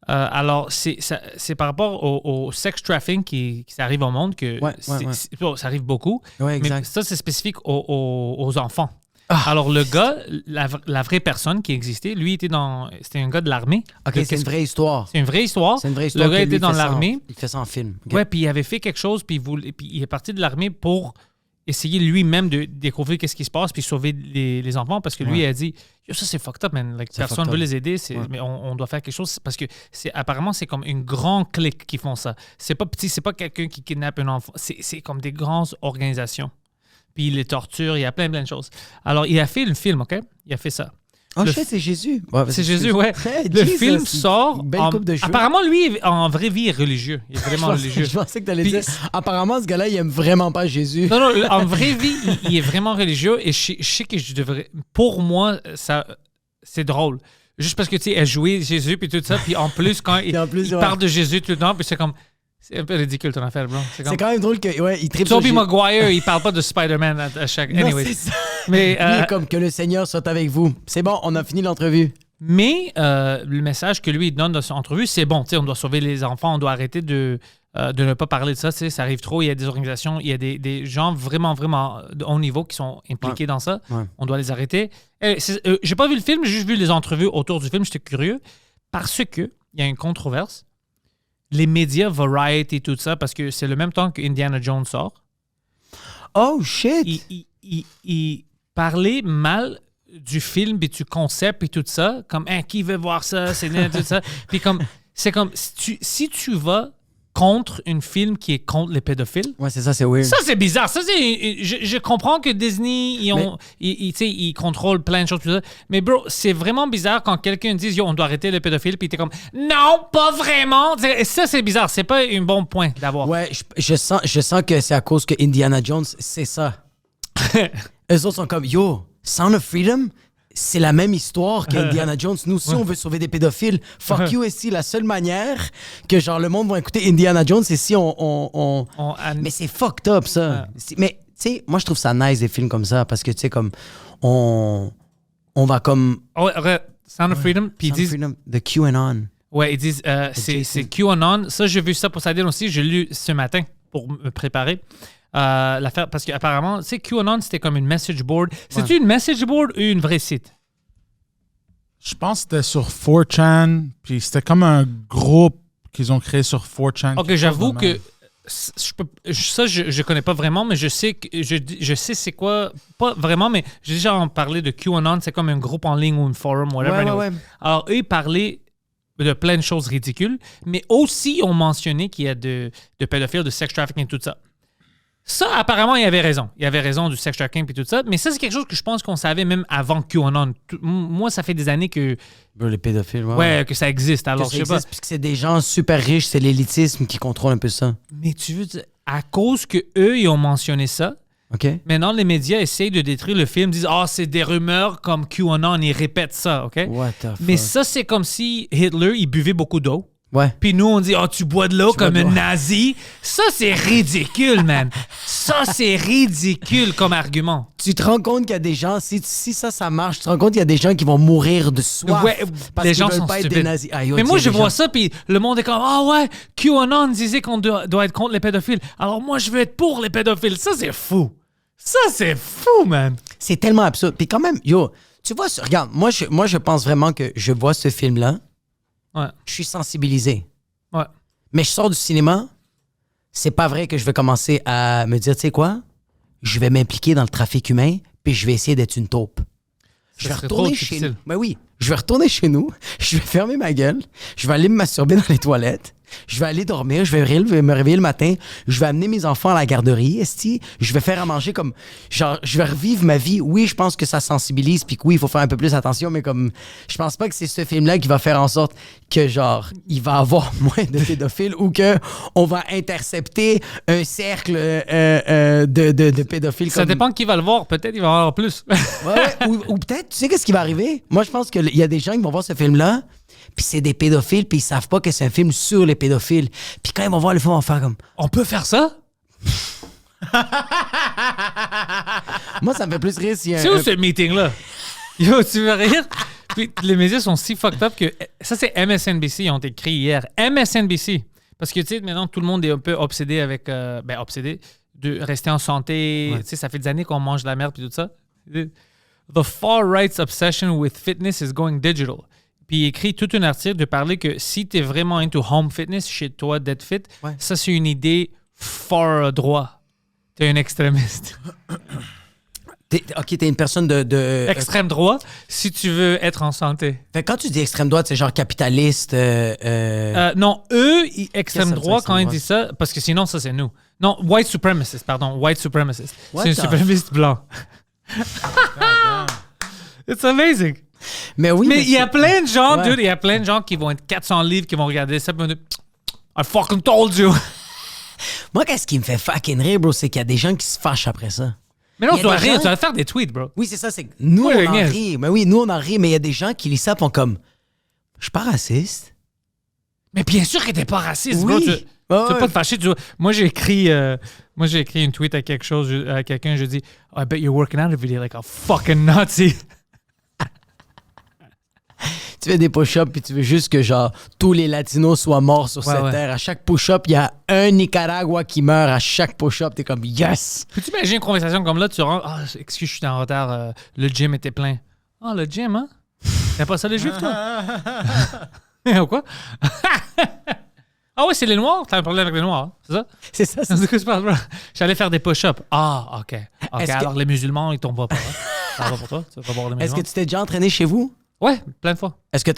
Alors, c'est par rapport au sex trafficking qui arrive au monde que ça arrive beaucoup. Ouais, exact. Mais ça, c'est spécifique aux enfants. Alors, le gars, la vraie personne qui existait, lui, c'était un gars de l'armée. OK, c'est une vraie histoire. C'est une vraie histoire. C'est une vraie histoire. Le gars que lui, était dans il fait ça l'armée. Il fait ça en film. OK. Ouais, puis il avait fait quelque chose, puis il est parti de l'armée pour essayer lui-même de découvrir qu'est-ce qui se passe, puis sauver les enfants, parce que lui, il a dit, yo, ça c'est fucked up, man. Like, personne ne veut les aider, mais on doit faire quelque chose, parce que apparemment, c'est comme une grande clique qui font ça. C'est pas petit, c'est pas quelqu'un qui kidnappe un enfant, c'est comme des grandes organisations. Puis il les torture, il y a plein de choses. Alors, il a fait le film, OK? Il a fait ça. Oh, c'est Jésus. Ouais, c'est Jésus, ouais. Hey, le Jesus, film sort. Belle coupe de cheveux. Apparemment, lui, en vraie vie, il est religieux. Il est vraiment religieux. Je pensais que tu allais dire. Apparemment, ce gars-là, il aime vraiment pas Jésus. Non, en vraie vie, il est vraiment religieux et je sais que je devrais. Pour moi, ça, c'est drôle. Juste parce que, tu sais, elle jouait Jésus puis tout ça. Puis en plus, quand il parle de Jésus tout le temps, puis c'est comme. C'est un peu ridicule ton affaire, bro. C'est quand même drôle que. Ouais, il tripe Tobey Maguire, il parle pas de Spider-Man à chaque. Anyway. Non, c'est ça. Mais, lui, comme que le Seigneur soit avec vous. C'est bon, on a fini l'entrevue. Mais le message que lui il donne dans son entrevue, c'est bon, on doit sauver les enfants, on doit arrêter de ne pas parler de ça, ça arrive trop, il y a des organisations, il y a des gens vraiment, vraiment de haut niveau qui sont impliqués dans ça, on doit les arrêter. J'ai pas vu le film, j'ai juste vu les entrevues autour du film, j'étais curieux, parce que il y a une controverse, les médias, Variety et tout ça, parce que c'est le même temps que Indiana Jones sort. Oh, shit! Il parlait mal du film puis du concept et tout ça, comme qui veut voir ça, c'est tout ça. Puis comme c'est comme si tu vas contre un film qui est contre les pédophiles. Ouais, c'est ça, c'est weird. Ça c'est bizarre. Ça c'est je comprends que Disney ils contrôlent plein de choses tout ça, mais bro, c'est vraiment bizarre quand quelqu'un dit yo, on doit arrêter les pédophiles puis t'es comme non, pas vraiment. Ça c'est bizarre, c'est pas un bon point d'avoir. Ouais, je sens que c'est à cause que Indiana Jones, c'est ça. Eux autres sont comme yo, Sound of Freedom, c'est la même histoire qu'Indiana Jones. Nous aussi, on veut sauver des pédophiles. Fuck you, et si la seule manière que genre le monde va écouter Indiana Jones, c'est si Mais c'est fucked up, ça. Mais, tu sais, moi, je trouve ça nice, des films comme ça, parce que, tu sais, comme, on va comme... Sound of Freedom, puis ils disent... Freedom, the QAnon. Ouais, ils disent, c'est QAnon. Ça, j'ai vu ça pour Poseidon aussi, j'ai lu ce matin pour me préparer. L'affaire, parce qu'apparemment, tu sais, QAnon, c'était comme une message board. C'est-tu une message board ou une vraie site? Je pense que c'était sur 4chan, puis c'était comme un groupe qu'ils ont créé sur 4chan. Ok, j'avoue que je connais pas vraiment, mais je sais c'est quoi, pas vraiment, mais j'ai déjà en parlé de QAnon, c'est comme un groupe en ligne ou un forum, whatever. Ouais. Alors, eux, ils parlaient de plein de choses ridicules, mais aussi, ils ont mentionné qu'il y a de pédophiles, de sex trafficking et tout ça. Ça, apparemment, il avait raison. Il avait raison du sex trafficking et tout ça. Mais ça, c'est quelque chose que je pense qu'on savait même avant QAnon. Moi, ça fait des années que... Les pédophiles, ouais, que ça existe. Alors, que je sais pas. Puisque c'est des gens super riches, c'est l'élitisme qui contrôle un peu ça. Mais tu veux dire, à cause qu'eux, ils ont mentionné ça, OK. maintenant, les médias essayent de détruire le film, disent « Ah, c'est des rumeurs comme QAnon, ils répètent ça, OK? » What the fuck? Mais ça, c'est comme si Hitler, il buvait beaucoup d'eau. Ouais. Puis nous, on dit, tu bois de l'eau comme un nazi. Ça, c'est ridicule, man. Ça, c'est ridicule comme argument. Tu te rends compte qu'il y a des gens, si ça marche, tu te rends compte qu'il y a des gens qui vont mourir de soif parce les qu'ils gens veulent sont pas être stupides. des nazis. Mais moi, je vois ça, puis le monde est comme, ouais, QAnon disait qu'on doit être contre les pédophiles. Alors moi, je veux être pour les pédophiles. Ça, c'est fou. Ça, c'est fou, man. C'est tellement absurde. Puis quand même, yo, tu vois, regarde, moi, je pense vraiment que je vois ce film-là. Ouais. Je suis sensibilisé. Ouais. Mais je sors du cinéma, c'est pas vrai que je vais commencer à me dire, tu sais quoi, je vais m'impliquer dans le trafic humain, puis je vais essayer d'être une taupe. Je vais retourner chez nous. Ben oui, je vais retourner chez nous, je vais fermer ma gueule, je vais aller me masturber dans les toilettes, Je vais aller dormir, je vais me réveiller le matin, je vais amener mes enfants à la garderie, esti, je vais faire à manger comme... Genre, je vais revivre ma vie. Oui, je pense que ça sensibilise, puis que oui, il faut faire un peu plus attention, mais comme... Je pense pas que c'est ce film-là qui va faire en sorte que, genre, il va avoir moins de pédophiles ou que on va intercepter un cercle de pédophiles. Ça comme... dépend de qui va le voir. Peut-être il va en avoir plus. Ouais, ou peut-être, tu sais qu'est-ce qui va arriver? Moi, je pense qu'il y a des gens qui vont voir ce film-là, puis c'est des pédophiles, puis ils savent pas que c'est un film sur les pédophiles. Puis quand ils vont voir le film, ils vont faire comme... On peut faire ça? Moi, ça me fait plus rire s'il y a C'est où ce meeting-là? Yo, tu veux rire? Puis les médias sont si fucked up que... Ça, c'est MSNBC, ils ont écrit hier. MSNBC. Parce que, tu sais, maintenant, tout le monde est un peu obsédé avec... obsédé de rester en santé. Ouais. Tu sais, ça fait des années qu'on mange de la merde puis tout ça. The far-right's obsession with fitness is going digital. Puis il écrit tout un article de parler que si tu es vraiment into home fitness chez toi, d'être fit, Ouais. ça, c'est une idée far droit. Tu es un extrémiste. OK, t'es une personne de Extrême droit, si tu veux être en santé. Fait que quand tu dis extrême droite, c'est genre capitaliste. Non, eux, extrême Qu'est-ce que ça veut droit, dire, quand ils extrême disent ça, parce que sinon, ça, c'est nous. Non, white supremacist, pardon. White supremacist. What C'est un the- suprémaciste blanc. It's amazing. Mais oui, Mais il y a c'est- plein de gens, Ouais. dude, il y a plein de gens qui vont être 400 livres, qui vont regarder ça, puis vont dire, I fucking told you. Moi, qu'est-ce qui me fait fucking rire, bro, c'est qu'il y a des gens qui se fâchent après ça. Mais non, Il y a tu dois des rire, gens- tu dois faire des tweets, bro. Oui, c'est ça, c'est que nous, Ouais, on en niaise. rit. Mais oui, nous, on en rit, mais il y a des gens qui lisent ça, font comme... Je suis pas raciste. Mais bien sûr que t'es pas raciste, Oui. bro. Tu Ouais, veux ouais. pas te fâcher. Moi, j'ai écrit une tweet à quelque chose, à quelqu'un, je dis, I bet you're working out every day like a fucking Nazi. Tu fais des push-ups puis tu veux juste que, genre, tous les Latinos soient morts sur Ouais, cette ouais. terre. À chaque push-up, il y a un Nicaragua qui meurt à chaque push-up. T'es comme, yes! Peux-tu imaginer une conversation comme là, tu rentres, ah, excuse, je suis en retard, le gym était plein. Ah, le gym, hein? T'as pas ça les juifs, toi? Ou quoi? Ah ouais, c'est les noirs? T'as un problème avec les noirs, hein? C'est ça? C'est ça, c'est C'est ça. ce que tu parles, bro. J'allais faire des push-ups. Ah, OK. OK, Est-ce que- alors les musulmans, ils tombent pas. Hein? Ça va pour toi? Tu vas pas voir les Est-ce musulmans? que tu t'es déjà entraîné chez vous? Ouais, plein de fois. Est-ce que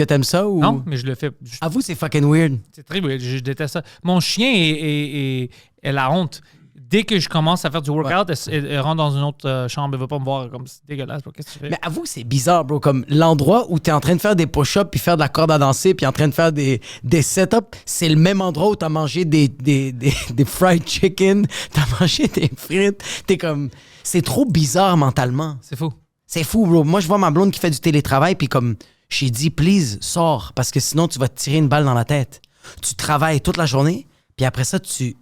t'aimes ça ou... Non, mais je le fais. Avoue, c'est fucking weird. C'est très weird. Je déteste ça. Mon chien est la honte. Dès que je commence à faire du workout, elle rentre dans une autre chambre. Elle veut pas me voir comme c'est dégueulasse. Bro. Qu'est-ce que tu fais? Mais avoue, c'est bizarre, bro. Comme l'endroit où t'es en train de faire des push-ups puis faire de la corde à danser puis en train de faire des set-ups, c'est le même endroit où t'as mangé des fried chicken, t'as mangé des frites. T'es comme... C'est trop bizarre mentalement. C'est fou. C'est fou, bro. Moi, je vois ma blonde qui fait du télétravail puis comme... J'ai dit, please, sors parce que sinon, tu vas te tirer une balle dans la tête. Tu travailles toute la journée puis après ça, tu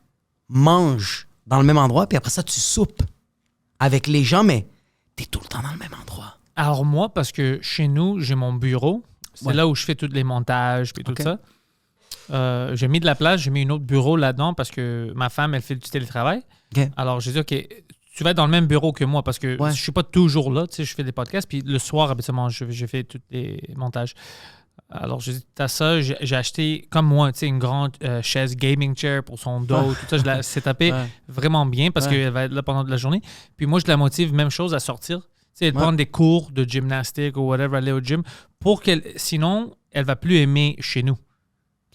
manges dans le même endroit puis après ça, tu soupes avec les gens, mais t'es tout le temps dans le même endroit. Alors moi, parce que chez nous, j'ai mon bureau. C'est Ouais. là où je fais tous les montages et tout Ok. ça. J'ai mis de la place, j'ai mis un autre bureau là-dedans parce que ma femme, elle fait du télétravail. OK. Alors j'ai dit, OK, tu vas être dans le même bureau que moi parce que Ouais. je suis pas toujours là. Tu sais, je fais des podcasts. Puis le soir, habituellement, je fais tous les montages. Alors j'ai dit, t'as ça. J'ai acheté, comme moi, tu sais, une grande chaise gaming chair pour son dos. Ouais. Tout ça, je l'ai setupé Ouais. vraiment bien parce Ouais. qu'elle va être là pendant de la journée. Puis moi, je la motive, même chose, à sortir. Tu sais, elle Ouais. prendre des cours de gymnastique ou whatever, aller au gym, pour qu'elle, sinon, elle va plus aimer chez nous.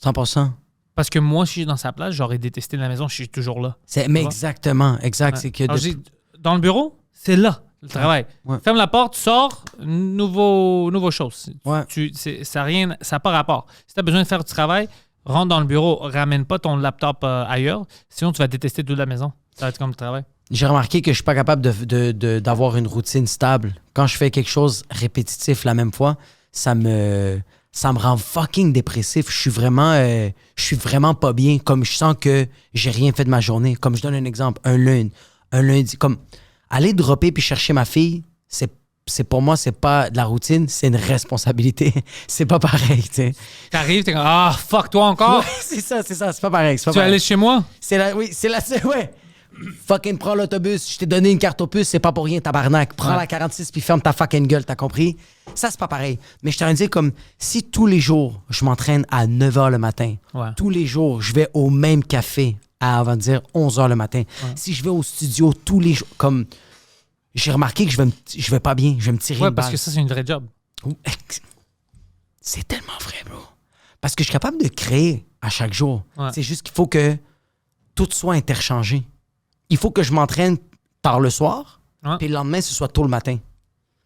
100%. Parce que moi, si je suis dans sa place, j'aurais détesté la maison, je suis toujours là. Mais vois? exactement, exact. Ouais. C'est que Alors, je dis, dans le bureau, c'est là, le travail. Ouais. Ferme la porte, tu sors, nouveau chose. Ouais. Ça n'a pas rapport. Si tu as besoin de faire du travail, rentre dans le bureau, ramène pas ton laptop ailleurs, sinon tu vas détester toute la maison. Ça va être comme le travail. J'ai remarqué que je suis pas capable d'avoir une routine stable. Quand je fais quelque chose répétitif la même fois, ça me rend fucking dépressif. Je suis vraiment pas bien. Comme je sens que j'ai rien fait de ma journée. Comme je donne un exemple, un lundi, comme aller dropper puis chercher ma fille, c'est pour moi, c'est pas de la routine, c'est une responsabilité. C'est pas pareil, tu sais. T'arrives, t'es comme, ah, fuck, toi encore? Ouais, c'est ça, c'est pas pareil. C'est pas Tu vas pareil. aller chez moi? Ouais. Fucking prends l'autobus, je t'ai donné une carte au puce, c'est pas pour rien, tabarnak. Prends Ouais. la 46 puis ferme ta fucking gueule, t'as compris? Ça, c'est pas pareil. Mais je t'en dire comme si tous les jours, je m'entraîne à 9h le matin, Ouais. tous les jours, je vais au même café à, on va dire, 11h le matin. Si je vais au studio tous les jours, comme j'ai remarqué que je vais pas bien, je vais me tirer Ouais, une parce balle. que ça, c'est une vraie job. C'est tellement vrai, bro. Parce que je suis capable de créer à chaque jour. Ouais. C'est juste qu'il faut que tout soit interchangé. Il faut que je m'entraîne tard le soir, Ouais. puis le lendemain, ce soit tôt le matin.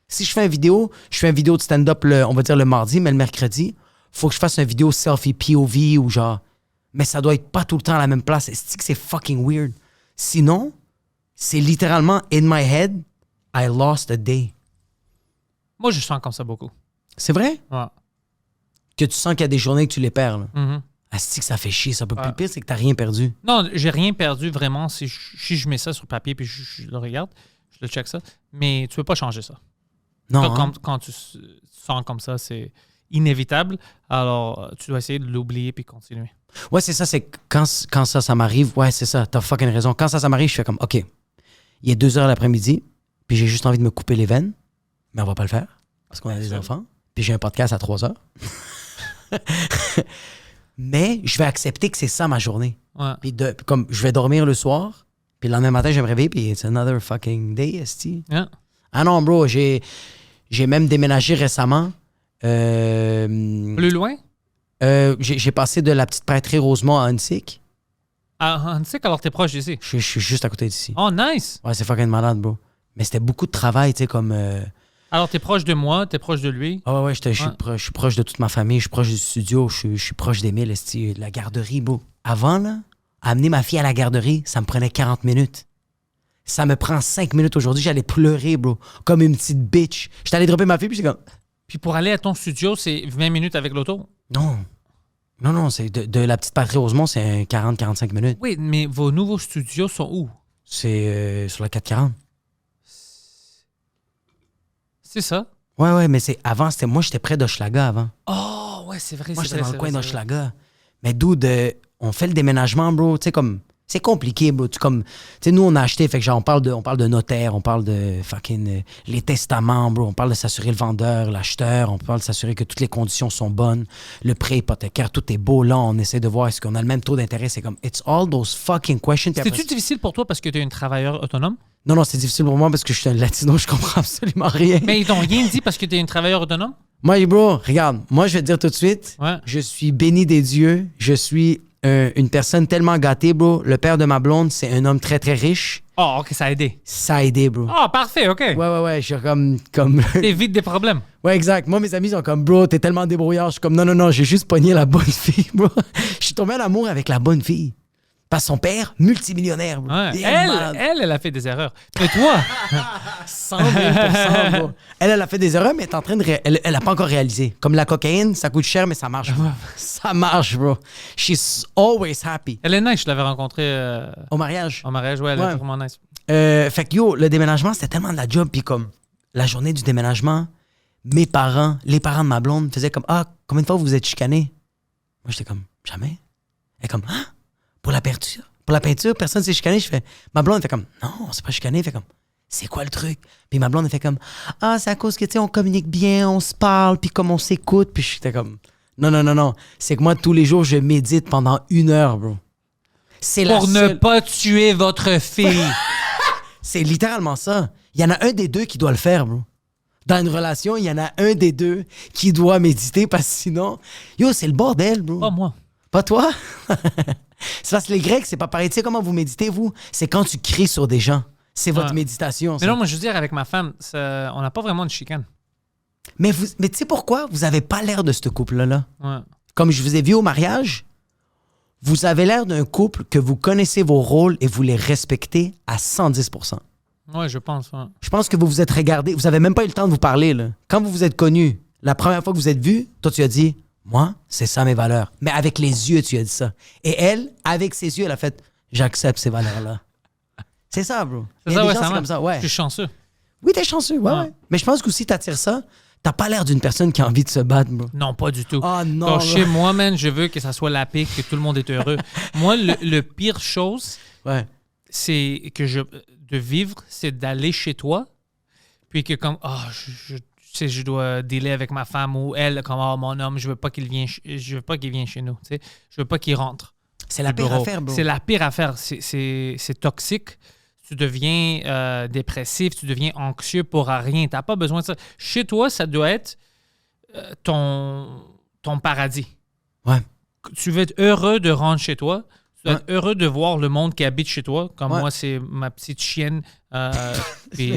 Si je fais une vidéo, de stand-up, on va dire le mardi, mais le mercredi, faut que je fasse une vidéo selfie POV ou genre... Mais ça doit être pas tout le temps à la même place. C'est fucking weird. Sinon, c'est littéralement in my head, I lost a day. Moi, je sens comme ça beaucoup. C'est vrai? Ouais. Que tu sens qu'il y a des journées que tu les perds. Là. Mhm. Asti que ça fait chier. Ça peut plus Ouais. le pire, c'est que t'as rien perdu. Non, j'ai rien perdu vraiment si je mets ça sur papier puis je le regarde, je le check ça. Mais tu peux pas changer ça. Non, hein? Quand tu sens comme ça, c'est inévitable. Alors, tu dois essayer de l'oublier puis continuer. Ouais, c'est ça. C'est que quand ça m'arrive, ouais, c'est ça. T'as fucking raison. Quand ça m'arrive, je fais comme, OK, il est 2h l'après-midi, puis j'ai juste envie de me couper les veines, mais on va pas le faire parce qu'on a des enfants. Puis j'ai un podcast à 3h. Mais je vais accepter que c'est ça ma journée. Ouais. Puis comme je vais dormir le soir, puis le lendemain matin, je vais me réveiller, puis it's another fucking day, esti. Yeah. Ah non, bro, j'ai même déménagé récemment. Plus loin? J'ai passé de la petite prêtrie Rosemont à Huntsic. Ah, tu sais qu'alors t'es proche d'ici. Je suis juste à côté d'ici. Oh, nice! Ouais, c'est fucking malade, bro. Mais c'était beaucoup de travail, tu sais, comme... Alors, t'es proche de moi, t'es proche de lui. Ah ouais, je suis proche de toute ma famille, je suis proche du studio, je suis proche d'Émile, esti, la garderie, bro. Avant, là, amener ma fille à la garderie, ça me prenait 40 minutes. Ça me prend 5 minutes aujourd'hui, j'allais pleurer, bro, comme une petite bitch. J'étais allé dropper ma fille, puis j'étais comme... Puis pour aller à ton studio, c'est 20 minutes avec l'auto. Non, c'est de la petite patrie Rosemont, c'est 40-45 minutes. Oui, mais vos nouveaux studios sont où? C'est sur la 440. C'est ça? Ouais, mais avant, moi, j'étais près d'Hochelaga avant. Oh, ouais, c'est vrai. Moi, c'est j'étais vrai, dans le c'est coin vrai, c'est vrai. d'Hochelaga. Mais dude, on fait le déménagement, bro. Tu sais, comme... C'est compliqué, bro. Tu sais, nous, on a acheté, fait que genre, on parle de notaire, on parle de fucking... les testaments, bro. On parle de s'assurer le vendeur, l'acheteur. On parle de s'assurer que toutes les conditions sont bonnes. Le prêt hypothécaire, tout est beau. Là, on essaie de voir est-ce qu'on a le même taux d'intérêt. C'est comme... It's all those fucking questions. Puis après C'était-tu difficile pour toi parce que tu es un travailleur autonome? Non, c'est difficile pour moi parce que je suis un latino, je comprends absolument rien. Mais ils t'ont rien dit parce que tu es un travailleur autonome? Moi, bro, regarde, moi, je vais te dire tout de suite, Ouais. je suis béni des dieux, je suis une personne tellement gâtée, bro. Le père de ma blonde, c'est un homme très, très riche. Oh, OK, ça a aidé. Ça a aidé, bro. Oh, parfait, OK. Ouais, je suis comme... T'évites des problèmes. Ouais, exact. Moi, mes amis sont comme, bro, t'es tellement débrouillard. Je suis comme, non, j'ai juste pogné la bonne fille, bro. Je suis tombé en amour avec la bonne fille. Parce que son père, multimillionnaire, bro. Ouais. Et malade. Elle a fait des erreurs. Mais toi, 100 000%, bro. Elle a fait des erreurs, mais elle est en train de... Elle a pas encore réalisé. Comme la cocaïne, ça coûte cher, mais ça marche, bro. Ça marche, bro. She's always happy. elle est nice. Je l'avais rencontrée Au mariage. en mariage. Ouais, elle Ouais. est vraiment nice. Fait que yo, le déménagement, c'était tellement de la job. Puis comme la journée du déménagement, mes parents, les parents de ma blonde faisaient comme, ah, combien de fois vous vous êtes chicanés? Moi, j'étais comme, jamais. Elle est comme, ah, pour la peinture? Pour la peinture, personne s'est chicané. Je fais, ma blonde fait comme, non, on s'est pas chicané. Elle fait comme, c'est quoi le truc? Puis ma blonde, elle fait comme, ah, c'est à cause que, tu sais, on communique bien, on se parle, puis comme on s'écoute. Puis j'étais comme, non. C'est que moi, tous les jours, je médite pendant 1 heure, bro. C'est la Pour ne seule... pas tuer votre fille. C'est littéralement ça. Il y en a un des deux qui doit le faire, bro. Dans une relation, il y en a un des deux qui doit méditer parce que sinon, yo, c'est le bordel, bro. Pas moi. Pas toi? C'est parce que les Grecs, c'est pas pareil. Tu sais comment vous méditez, vous? C'est quand tu cries sur des gens. C'est votre Ouais. méditation. Mais ça. non, moi, je veux dire, avec ma femme, on n'a pas vraiment de chicane. Mais tu sais pourquoi? Vous avez pas l'air de ce couple-là. Ouais. Comme je vous ai vu au mariage, vous avez l'air d'un couple que vous connaissez vos rôles et vous les respectez à 110%. Ouais, je pense. Ouais. Je pense que vous vous êtes regardé. Vous avez même pas eu le temps de vous parler, là. Quand vous vous êtes connus, la première fois que vous êtes vus, toi, tu as dit, moi, c'est ça mes valeurs. Mais avec les yeux, tu as dit ça. Et elle, avec ses yeux, elle a fait, j'accepte ces valeurs-là. C'est ça, bro. C'est Il y a ça, des ouais, gens, ça c'est marche. comme ça, ouais. Je suis chanceux. Oui, t'es chanceux, ouais, Ouais. ouais. Mais je pense que si t'attires ça, t'as pas l'air d'une personne qui a envie de se battre, bro. Non, pas du tout. Oh non. Donc, chez moi, man, je veux que ça soit la paix, que tout le monde est heureux. Moi, le pire chose, Ouais. c'est de vivre, c'est d'aller chez toi, puis que comme, tu sais, je dois dealer avec ma femme ou elle, comme, mon homme, je veux pas qu'il vienne chez nous, tu sais. Je veux pas qu'il rentre. C'est la du pire bureau. affaire, bro. C'est la pire affaire. C'est toxique. Tu deviens dépressif, tu deviens anxieux pour rien. T'as pas besoin de ça. Chez toi, ça doit être ton paradis. Ouais. tu veux être heureux de rentrer chez toi. Tu dois être heureux de voir le monde qui habite chez toi. Comme moi, c'est ma petite chienne. Puis,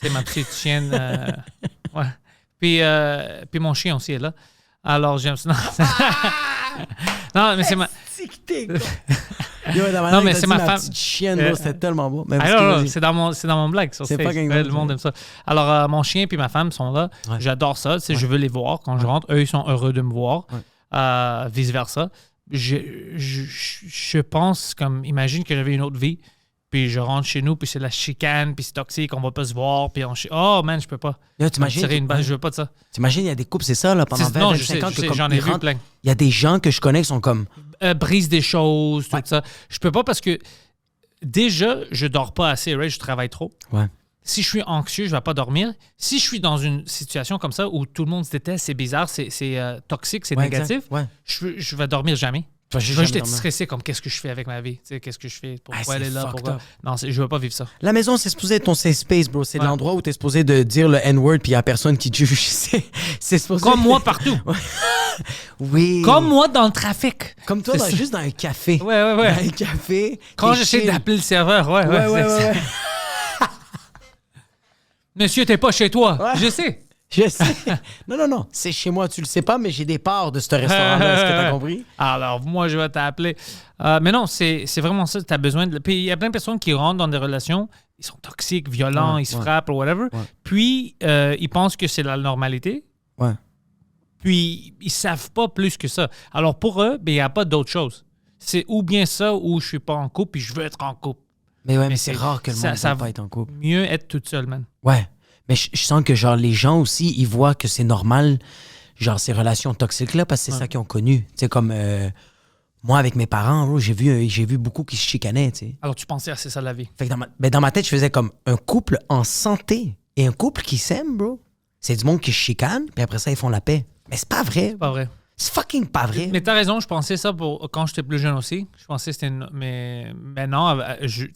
c'est ma petite chienne. Ouais. Puis mon chien aussi est là. Alors, j'aime ça. Non, mais c'est ma... Non, mais c'est ma femme. Petite chienne, bro, c'était tellement beau. Mais c'est dans mon blague. Sur C'est stage. fucking Le bon, monde aime ça. Alors, mon chien et ma femme sont là. Ouais. J'adore ça. Je veux les voir quand je rentre. Eux, ils sont heureux de me voir. Vice-versa. Je pense, comme, imagine que j'avais une autre vie, puis je rentre chez nous, puis c'est la chicane, puis c'est toxique, on va pas se voir, puis oh man, je peux pas. Yo, t'imagines, je veux pas de ça. t'imagines, il y a des couples, c'est ça, là, pendant 20, Non, 25 ans, je sais, que comme j'en ai ils vu rentrent, plein. il y a des gens que je connais qui sont comme... Brise des choses, tout Ouais. ça. Je peux pas parce que déjà, je dors pas assez, right? Je travaille trop. Ouais. Si je suis anxieux, je vais pas dormir. Si je suis dans une situation comme ça où tout le monde se déteste, c'est bizarre, c'est toxique, c'est Ouais, négatif, exact. Ouais. je vais dormir jamais. Tu vas Je juste vais jamais juste être dormir. stressé comme qu'est-ce que je fais avec ma vie, tu sais, qu'est-ce que je fais, pourquoi Ah, elle c'est est là, fucked pourquoi... up. Non, je veux pas vivre ça. La maison, c'est supposé être ton safe space, bro. C'est Ouais. l'endroit où t'es supposé de dire le N-word puis il y a personne qui te juge. C'est supposé... Comme moi partout. Oui. Comme moi dans le trafic. Comme toi, C'est ça. juste dans un café. Ouais. Dans un café. Quand t'es j'essaie chill. d'appeler le serveur, ouais. Ouais. Monsieur, t'es pas chez toi. Ouais. Je sais. Je sais. Non. C'est chez moi, tu le sais pas, mais j'ai des parts de ce restaurant-là. Est-ce que t'as compris? Alors, moi, je vais t'appeler. Mais non, c'est vraiment ça. Tu as besoin de. Puis, il y a plein de personnes qui rentrent dans des relations. Ils sont toxiques, violents, Ouais, ils se ouais. frappent ou whatever. Ouais. Puis, ils pensent que c'est la normalité. Ouais. Puis, ils savent pas plus que ça. Alors, pour eux, ben, il n'y a pas d'autre chose. C'est ou bien ça ou je suis pas en couple puis je veux être en couple. Mais ouais, mais Mais c'est c'est- rare que le ça- monde ça ne pas être en couple. Mieux être toute seule, man. Ouais. Mais je sens que, genre, les gens aussi, ils voient que c'est normal, genre, ces relations toxiques-là, parce que c'est ça qu'ils ont connu. Tu sais, comme moi, avec mes parents, bro, j'ai vu beaucoup qui se chicanaient, tu sais. Alors, tu pensais à c'est ça la vie. Fait que dans ma tête, je faisais comme un couple en santé et un couple qui s'aime, bro. C'est du monde qui se chicane, puis après ça, ils font la paix. Mais c'est pas vrai. Pas vrai. C'est fucking pas vrai. Mais t'as raison, je pensais ça quand j'étais plus jeune aussi. Je pensais que c'était mais maintenant,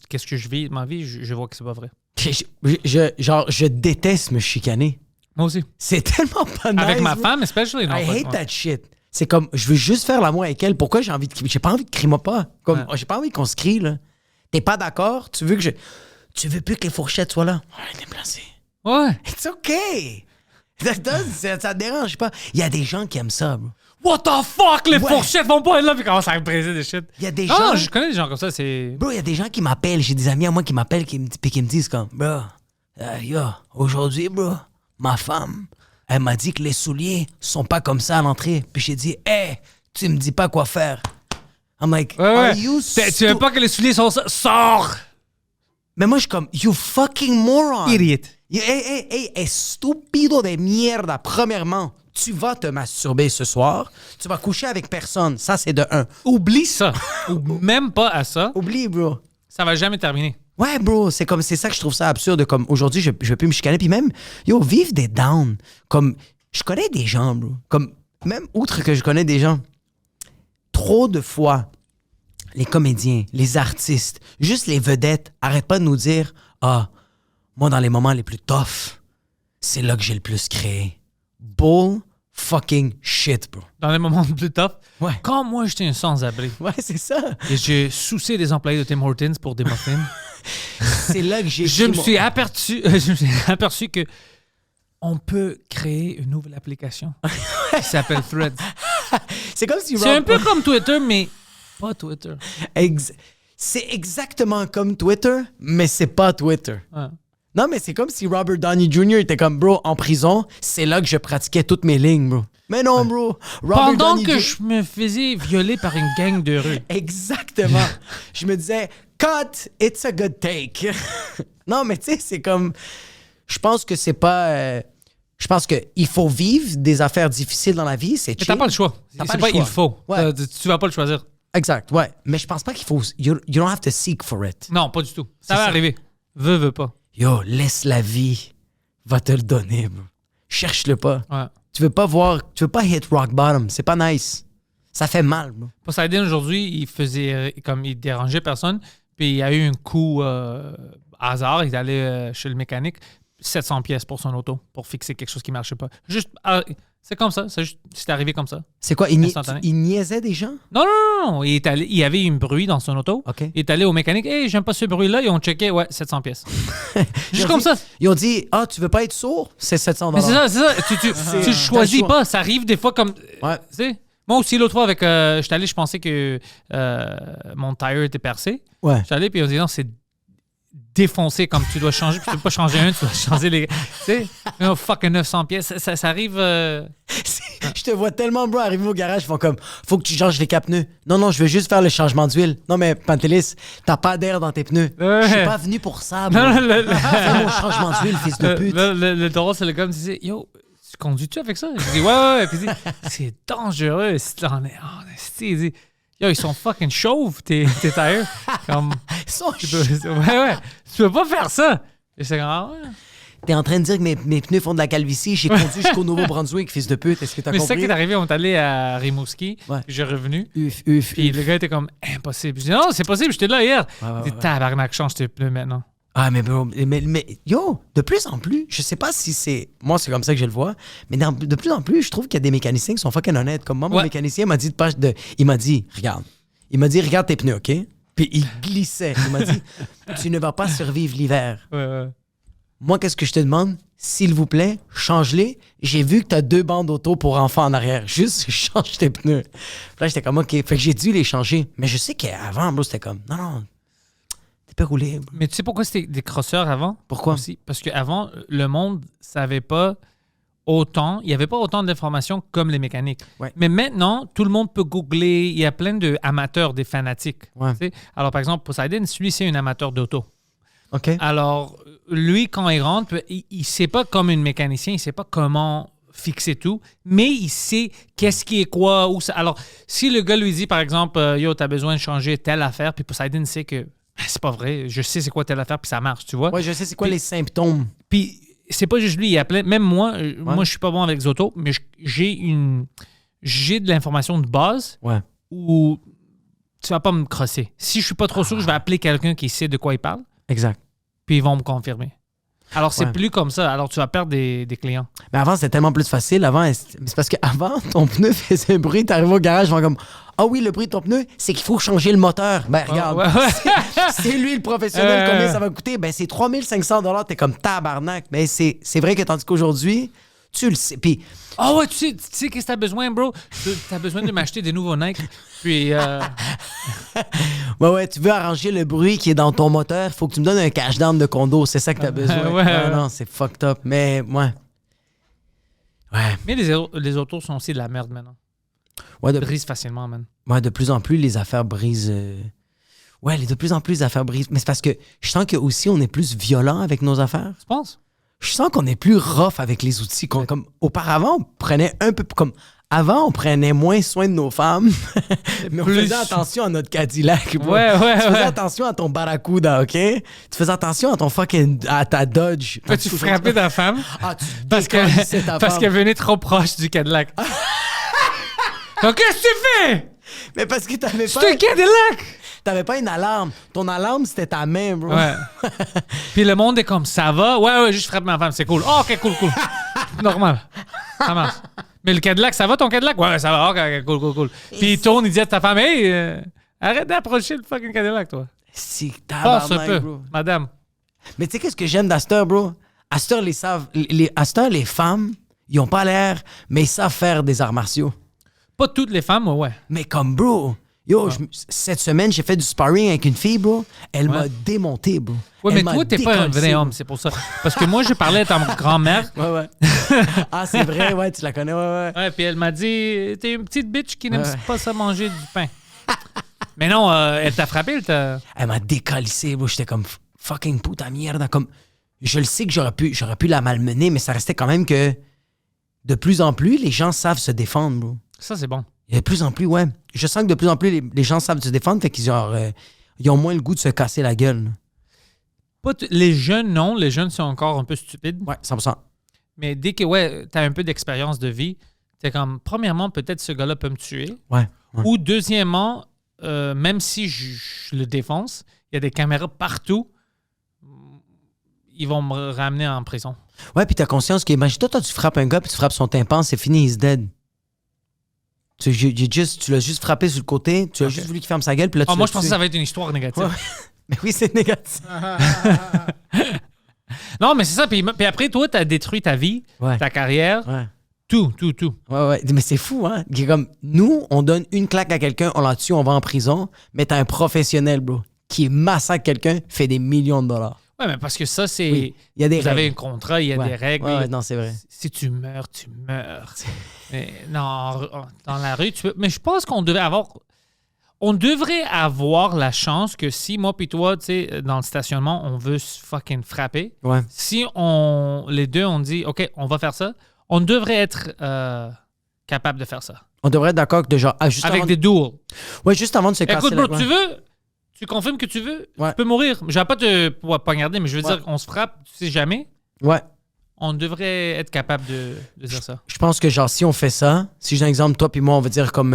qu'est-ce que je vis ma vie, je vois que c'est pas vrai. Je déteste me chicaner. Moi aussi. C'est tellement pas nice. Avec ma bro. femme, especially. Non, I pas- hate ouais. that shit. C'est comme, je veux juste faire l'amour avec elle. Pourquoi j'ai pas envie de crier moi pas? Comme, Ouais. j'ai pas envie qu'on se crie, là. T'es pas d'accord? Tu veux plus que les fourchettes soient là? Ouais, déplacé. Ouais. It's okay. Ça te dérange pas. Il y a des gens qui aiment ça, bro. What the fuck, les Ouais. fourchettes vont pas être là puis commencent à me briser des shit. Il y a des Non, gens... je connais des gens comme ça, c'est. Bro, il y a des gens qui m'appellent. J'ai des amis à moi qui m'appellent puis qui me disent comme, bro, yo, aujourd'hui, bro, ma femme, elle m'a dit que les souliers sont pas comme ça à l'entrée. Puis j'ai dit, hey, tu me dis pas quoi faire. I'm like, Ouais, are ouais. you Tu veux pas que les souliers sont ça? Sors! Mais moi, je suis comme, you fucking moron. Idiot. Hey, stupido de mierda. Premièrement, tu vas te masturber ce soir. Tu vas coucher avec personne. Ça, c'est de un. Oublie ça. Ou même pas à ça. Oublie, bro. Ça va jamais terminer. Ouais, bro, c'est ça que je trouve ça absurde. Comme aujourd'hui, je vais plus me chicaner. Puis même, yo, vivre des downs. Comme, je connais des gens, bro. Comme, même outre que je connais des gens, trop de fois, les comédiens, les artistes, juste les vedettes, arrêtent pas de nous dire, moi, dans les moments les plus tough, c'est là que j'ai le plus créé. Bull fucking shit, bro. Dans les moments plus tough. Ouais. Quand moi, j'étais un sans-abri Ouais, c'est ça. et j'ai soucié des employés de Tim Hortons pour des muffins, C'est là que j'ai je me écrit suis aperçu que on peut créer une nouvelle application qui s'appelle Threads. C'est comme si C'est un peu comme Twitter, mais pas Twitter. C'est exactement comme Twitter, mais c'est pas Twitter. Ouais. Non, mais c'est comme si Robert Downey Jr. était comme, bro, en prison, c'est là que je pratiquais toutes mes lignes, bro. Mais non, bro. Robert Pendant Downey que Jr. je me faisais violer par une gang de rue. Exactement. Je me disais, cut, it's a good take. Non, mais tu sais, c'est comme... Je pense que c'est pas... je pense qu'il faut vivre des affaires difficiles dans la vie, c'est Mais chill. t'as pas le choix. T'as C'est le pas choix. il faut. Ouais. Tu vas pas le choisir. Exact, ouais. Mais je pense pas qu'il faut... You don't have to seek for it. Non, pas du tout. Ça C'est va ça. arriver. Veux pas. Yo, laisse la vie. Va te le donner, bro. Cherche-le pas. Ouais. Tu veux pas hit rock bottom. C'est pas nice. Ça fait mal, bro. Poseidon, aujourd'hui, il faisait comme il dérangeait personne. Puis il y a eu un coup hasard. Il est allé chez le mécanique. 700 pièces pour son auto, pour fixer quelque chose qui ne marchait pas. Juste, c'est comme ça. C'est arrivé comme ça. C'est quoi? Instantané. Il niaisait des gens? Non. Il y avait un bruit dans son auto. OK. Il est allé au mécanique. Hey, j'aime pas ce bruit-là. Ils ont checké. Ouais, 700 pièces. Juste comme ça. Ils ont dit, tu veux pas être sourd? C'est 700 Mais c'est ça. Tu le choisis pas. Ça arrive des fois comme. Ouais. Tu sais? Moi aussi, l'autre fois, avec. J'étais allé, je pensais que mon tire était percé. Ouais. J'étais allé, puis ils ont dit non, c'est défoncé comme tu dois changer. Puis tu peux pas changer un, tu dois changer les. Tu sais? Oh, fuck, 900 pièces. Ça arrive. Je te vois tellement, bro, arriver au garage, ils font comme, faut que tu changes les quatre pneus. Non, je veux juste faire le changement d'huile. Non, mais Pantelis, t'as pas d'air dans tes pneus. Ouais. Je suis pas venu pour ça, bro. Non, Fais mon changement d'huile, fils de pute. Le drôle, c'est le gars qui me disait yo, tu conduis-tu avec ça? Je dis ouais. Puis il dit c'est dangereux si t'en es. Il dit yo, ils sont fucking chauves, tes tires. Comme, Ils sont tu peux pas faire ça. Et c'est comme, ouais. T'es en train de dire que mes pneus font de la calvitie. J'ai conduit jusqu'au Nouveau-Brunswick, fils de pute. Est-ce que t'as Mais c'est ça compris? qui est arrivé. On est allé à Rimouski. Ouais. Puis j'ai revenu. Uf. Puis le gars était comme impossible. Je dis non, c'est possible, j'étais là hier. Ouais, Il dit tabarnak, change tes pneus maintenant. Ah, mais bro, mais yo, de plus en plus, je sais pas si c'est. Moi, c'est comme ça que je le vois, mais de plus en plus, je trouve qu'il y a des mécaniciens qui sont fucking honnêtes. Comme moi, mon mécanicien m'a dit il m'a dit, regarde tes pneus, OK? Puis il glissait. Il m'a dit, tu ne vas pas survivre l'hiver. Ouais. Moi, qu'est-ce que je te demande? S'il vous plaît, change-les. J'ai vu que t'as 2 bandes auto pour enfants en arrière. Juste change tes pneus. Puis là, j'étais comme, OK. Fait que j'ai dû les changer. Mais je sais qu'avant, bro, c'était comme, non, t'es pas roulé. Bro. Mais tu sais pourquoi c'était des crosseurs avant? Pourquoi? Aussi? Parce qu'avant, le monde savait pas autant, il n'y avait pas autant d'informations comme les mécaniques. Ouais. Mais maintenant, tout le monde peut googler. Il y a plein d'amateurs, des fanatiques. Ouais. Tu sais? Alors, par exemple, Poseidon, lui, c'est un amateur d'auto. OK. Alors, lui, quand il rentre, il ne sait pas comme un mécanicien, il ne sait pas comment fixer tout, mais il sait qu'est-ce qui est quoi. Où ça. Alors, si le gars lui dit, par exemple, yo, tu as besoin de changer telle affaire, puis Poseidon sait que c'est pas vrai, je sais c'est quoi telle affaire, puis ça marche, tu vois. Ouais, je sais c'est quoi Puis- les symptômes. Puis, c'est pas juste lui, il y a plein. Même moi, moi, je suis pas bon avec les autos, mais j'ai de l'information de base Ouais. où tu vas pas me crosser. Si je suis pas trop sûr, je vais appeler quelqu'un qui sait de quoi il parle, Exact. puis ils vont me confirmer. Alors, c'est Ouais. plus comme ça. Alors, tu vas perdre des clients. Mais avant, c'était tellement plus facile. Avant, c'est parce qu'avant, ton pneu faisait un bruit. T'arrives au garage, ils vont comme, ah oui, le bruit de ton pneu, c'est qu'il faut changer le moteur. Ben, regarde. Ouais. C'est lui le professionnel, combien ça va coûter? Ben, c'est 3500 $. T'es comme tabarnak. Mais c'est vrai que tandis qu'aujourd'hui, tu le sais. Puis, Ah ouais, tu sais qu'est-ce que t'as besoin, bro? T'as besoin de m'acheter des nouveaux Nike. Puis, ouais, tu veux arranger le bruit qui est dans ton moteur, faut que tu me donnes un cash down de condo. C'est ça que t'as besoin. Ouais. Non, c'est fucked up. Mais, ouais. mais les autos sont aussi de la merde maintenant. Ouais, Ils brisent facilement, man. Ouais, de plus en plus, les affaires brisent. Ouais, de plus en plus, les affaires brisent. Mais c'est parce que je sens que aussi on est plus violent avec nos affaires. Tu penses? Je sens qu'on est plus rough avec les outils. Comme, auparavant, on prenait un peu. Comme, avant, on prenait moins soin de nos femmes. Mais on Plus- faisait attention à notre Cadillac. Bro. Ouais. Tu faisais attention à ton Barracuda, OK? Tu faisais attention à ton fucking. À ta Dodge. Peux-tu frapper ta femme? Ah, tu Parce décalissais ta parce femme. qu'elle venait trop proche du Cadillac. Donc, qu'est-ce que tu fais? Mais parce que t'avais C'est pas. un Cadillac! T'avais pas une alarme. Ton alarme, c'était ta main, bro. Ouais. Puis le monde est comme, ça va? Ouais, juste frappe ma femme, c'est cool. Oh, OK, cool. Normal. Ça marche. Mais le Cadillac, ça va ton Cadillac? Ouais, ça va. OK, cool. Puis il tourne, il dit à ta femme, hey, arrête d'approcher le fucking Cadillac, toi. Si, Passe un tabarnak, peu, bro. madame. Mais tu sais, qu'est-ce que j'aime d'Astor, bro? Astor, les femmes, ils ont pas l'air, mais ils savent faire des arts martiaux. Pas toutes les femmes, ouais. Mais comme, bro, yo, cette semaine, j'ai fait du sparring avec une fille, bro. Elle m'a Ouais. démonté, bro. Ouais, Elle mais m'a toi, t'es pas un décollissé, vrai bro. homme, c'est pour ça. Parce que moi, je parlais à ta grand-mère. Ouais. Ah, c'est vrai, ouais, tu la connais, ouais. Ouais, puis elle m'a dit, t'es une petite bitch qui n'aime Ouais. pas ça manger du pain. Mais non, elle t'a frappé, elle t'a... Elle m'a décalissé, bro. J'étais comme fucking puta merde. Comme, je le sais que j'aurais pu la malmener, mais ça restait quand même que de plus en plus, les gens savent se défendre, bro. Ça, c'est bon. Et de plus en plus, ouais. Je sens que de plus en plus, les gens savent se défendre, fait qu'ils ils ont moins le goût de se casser la gueule. là. Les jeunes, non. Les jeunes sont encore un peu stupides. Ouais, 100%. Mais dès que, ouais, t'as un peu d'expérience de vie, t'es comme, premièrement, peut-être ce gars-là peut me tuer. Ouais. Ou deuxièmement, même si je le défonce, il y a des caméras partout. ils vont me ramener en prison. Ouais, puis t'as conscience que, imagine-toi, tu frappes un gars, puis tu frappes son tympan, c'est fini, he's dead. Tu l'as juste frappé sur le côté, tu as juste voulu qu'il ferme sa gueule, puis là, tu Moi, l'as je pensais que tué. ça va être une histoire négative. Ouais. Mais oui, c'est négatif. Non, mais c'est ça. Puis après, toi, t'as détruit ta vie, Ouais. ta carrière, Ouais. tout. Ouais. Mais c'est fou, hein? Qui est comme, nous, on donne une claque à quelqu'un, on la tue, on va en prison, mais t'as un professionnel, bro, qui massacre quelqu'un, fait des millions de dollars. Ouais, mais parce que ça, c'est... Oui, il y a des Vous avez un règles. contrat, il y a des règles. Ouais, non, c'est vrai. Si tu meurs, tu meurs. Mais non, dans la rue, tu peux... Mais je pense qu'on devait avoir... On devrait avoir la chance que si moi puis toi, tu sais, dans le stationnement, on veut se fucking frapper, Ouais. si les deux, on dit, OK, on va faire ça, on devrait être capable de faire ça. On devrait être d'accord que de genre, juste Avec avant... des duels. Ouais, juste avant de se casser Écoute, bro, la... tu veux... Tu confirmes que tu veux, Ouais. tu peux mourir. Je vais pas te poignarder, mais je veux Ouais. dire qu'on se frappe, tu sais jamais. Ouais. On devrait être capable de dire ça. Je pense que genre, si on fait ça, si j'ai un exemple, toi puis moi, on va dire comme,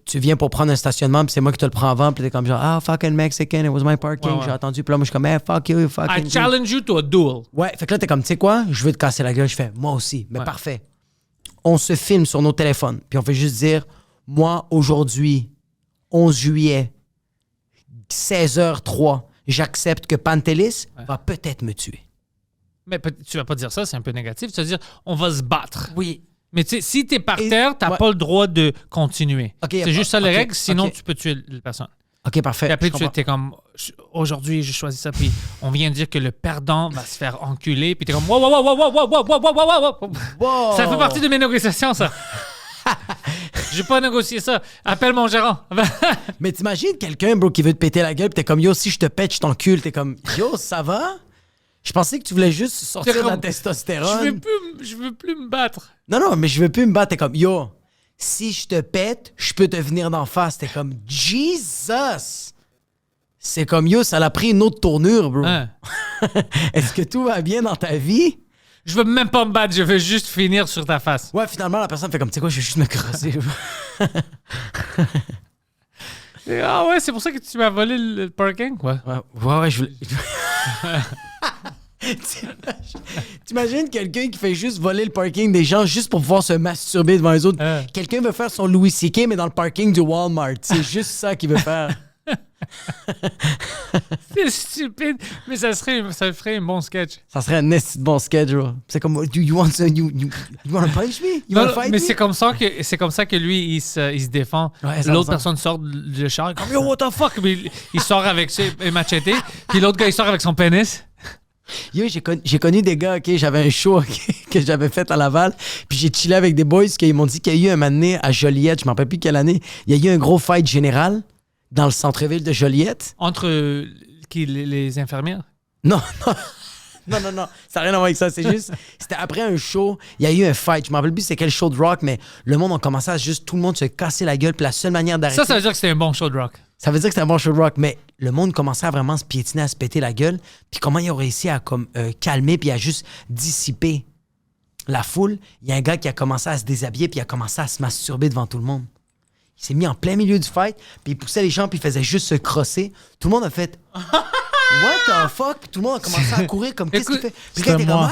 tu viens pour prendre un stationnement, puis c'est moi qui te le prends avant, puis t'es comme genre, ah, fucking Mexican, it was my parking, Ouais. j'ai attendu, puis là, moi, je suis comme, hey, fuck you, fucking... I challenge you to a duel. Ouais, fait que là, t'es comme, tu sais quoi, je veux te casser la gueule. Je fais, moi aussi. Mais Ouais. parfait. On se filme sur nos téléphones, puis on fait juste dire, moi, aujourd'hui, 11 juillet, 16h03, j'accepte que Pantelis va peut-être me tuer. Mais tu vas pas dire ça, c'est un peu négatif. Tu vas dire, on va se battre. Oui. Mais tu sais, si t'es par Et- terre, t'as ouais. pas le droit de continuer. Ok, y a C'est pas- juste ça les ok, règles, sinon ok. tu peux tuer la personne. OK, parfait. Et après, Je tu comprends. étais comme, aujourd'hui, j'ai choisi ça, puis on vient de dire que le perdant va se faire enculer, puis t'es comme, wow. Wow. Ça fait partie de mes négociations, ça. J'ai pas négocié ça. Appelle mon gérant. Mais t'imagines quelqu'un, bro, qui veut te péter la gueule, pis t'es comme, yo, si je te pète, je t'encule. T'es comme, yo, ça va? Je pensais que tu voulais juste sortir T'es de la comme, testostérone. je veux plus me battre. Non, mais je veux plus me battre. T'es comme, yo, si je te pète, je peux te venir d'en face. T'es comme, Jesus! C'est comme, yo, ça l'a pris une autre tournure, bro. Hein. Est-ce que tout va bien dans ta vie? Je veux même pas me battre, je veux juste finir sur ta face. Ouais, finalement, la personne fait comme, tu sais quoi, je vais juste me crosser. Ah ouais, c'est pour ça que tu m'as volé le parking, quoi. Ouais, je voulais... T'imagines quelqu'un qui fait juste voler le parking des gens juste pour pouvoir se masturber devant les autres. Quelqu'un veut faire son Louis C.K. mais dans le parking du Walmart. C'est juste ça qu'il veut faire. C'est stupide, mais ça ferait un bon sketch. Ça serait un esti de bon sketch, bro. C'est comme, do you want to punch me? You Non, wanna fight mais me? c'est comme ça que lui, il se défend. Ouais, ça L'autre me personne sort du char, comme yo, what the fuck? Puis il sort avec ses machetés, puis l'autre gars, il sort avec son pénis. Yo, j'ai connu des gars, OK, j'avais un show que j'avais fait à Laval, puis j'ai chillé avec des boys qui m'ont dit qu'il y a eu un moment donné à Joliette, je m'en rappelle plus quelle année, il y a eu un gros fight général dans le centre-ville de Joliette. Entre les infirmières? Non, ça n'a rien à voir avec ça, c'est juste, c'était après un show, il y a eu un fight, je m'en rappelle plus c'est quel show de rock, mais le monde a commencé à juste, tout le monde se casser la gueule, puis la seule manière d'arrêter... Ça veut dire que c'était un bon show de rock. Ça veut dire que c'était un bon show de rock, mais le monde commençait à vraiment se piétiner, à se péter la gueule. Puis comment ils ont réussi à comme, calmer puis à juste dissiper la foule? Il y a un gars qui a commencé à se déshabiller puis il a commencé à se masturber devant tout le monde. Il s'est mis en plein milieu du fight, puis il poussait les gens puis il faisait juste se crosser. Tout le monde a fait « What the fuck? » Puis tout le monde a commencé à courir comme « Qu'est-ce qu'il fait? » Puis le gars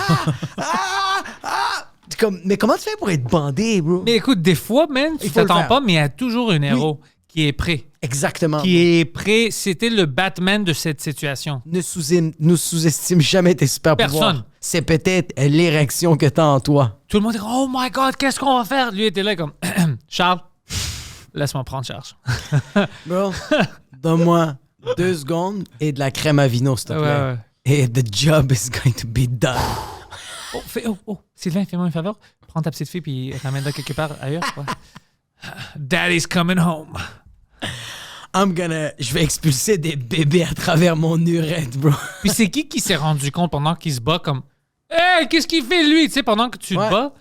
était comme « Mais comment tu fais pour être bandé, bro? » Mais écoute, des fois, man, tu Il faut le t'attends faire. pas, mais il y a toujours un héros qui est prêt. Exactement. Qui est prêt. C'était le Batman de cette situation. Ne sous-estime jamais tes super pouvoirs. Personne. C'est peut-être l'érection que t'as en toi. Tout le monde dit oh my God, qu'est-ce qu'on va faire? Lui était là comme Charles, laisse-moi prendre charge. Bro, donne-moi 2 secondes et de la crème à vino, s'il te plaît. Ouais. Et the job is going to be done. Sylvain, fais-moi une faveur. Prends ta petite fille puis ramène-la quelque part ailleurs. Ouais. Daddy's coming home. Je vais expulser des bébés à travers mon urètre, bro. Puis c'est qui s'est rendu compte pendant qu'il se bat comme hey, qu'est-ce qu'il fait lui? Tu sais, pendant que tu te Ouais. bats,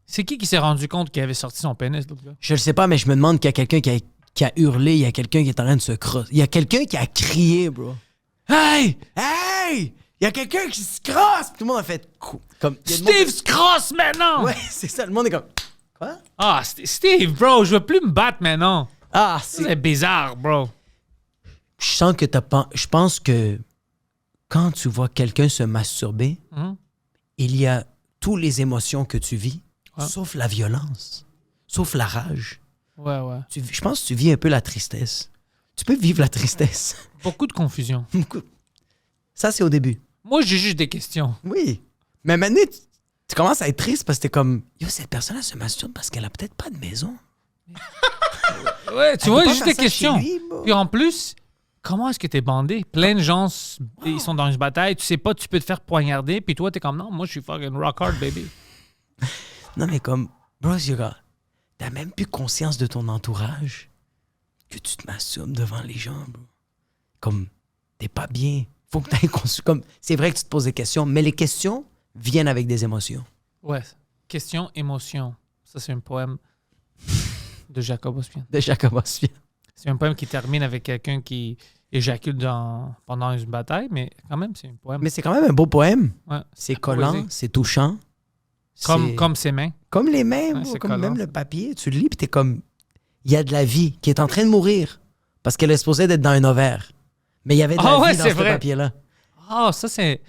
c'est qui s'est rendu compte qu'il avait sorti son pénis, l'autre gars? Je le sais pas, mais je me demande qu'il y a quelqu'un qui a hurlé, il y a quelqu'un qui est en train de se crosser. Il y a quelqu'un qui a crié, bro. Hey! Hey! Il y a quelqu'un qui se crosse! Puis tout le monde a fait comme. il y a le monde- Steve se crosse maintenant! Ouais, c'est ça. Le monde est comme. Quoi? Ah, Steve, bro, je veux plus me battre maintenant. Ah, C'est bizarre, bro. Je sens que t'as pas. Je pense que quand tu vois quelqu'un se masturber, Mhm. il y a toutes les émotions que tu vis, Ouais. sauf la violence, sauf la rage. Ouais. Je pense que tu vis un peu la tristesse. Tu peux vivre la tristesse. Beaucoup de confusion. Ça, c'est au début. Moi, j'ai juste des questions. Oui. Mais maintenant, tu commences à être triste parce que t'es comme, yo, cette personne, elle se masturbe parce qu'elle a peut-être pas de maison. Ouais, tu Elle vois, peut pas juste faire des ça questions. chez lui, bro. Puis en plus, comment est-ce que t'es bandé? Plein de gens, ils sont dans une bataille. Tu sais pas, tu peux te faire poignarder. Puis toi, t'es comme, non, moi, je suis fucking rock hard, baby. Non, mais comme, bro, t'as même plus conscience de ton entourage que tu te masturbes devant les gens, bro. Comme, t'es pas bien. Faut que t'aies comme, c'est vrai que tu te poses des questions, mais les questions viennent avec des émotions. Ouais. Question, émotion. Ça, c'est un poème de Jacob Ospian. De Jacob Ospian. C'est un poème qui termine avec quelqu'un qui éjacule pendant une bataille, mais quand même, c'est un poème. Mais c'est quand même un beau poème. Ouais. C'est La collant, poésie. c'est touchant. C'est- Comme ses mains. Comme les mains, Ouais, bro, c'est comme collant, même le ça. papier. Tu le lis, puis t'es comme, il y a de la vie qui est en train de mourir parce qu'elle est supposée d'être dans un ovaire. Mais il y avait de la Ah ouais, vie dans c'est ce vrai. papier-là. Ah, ça, c'est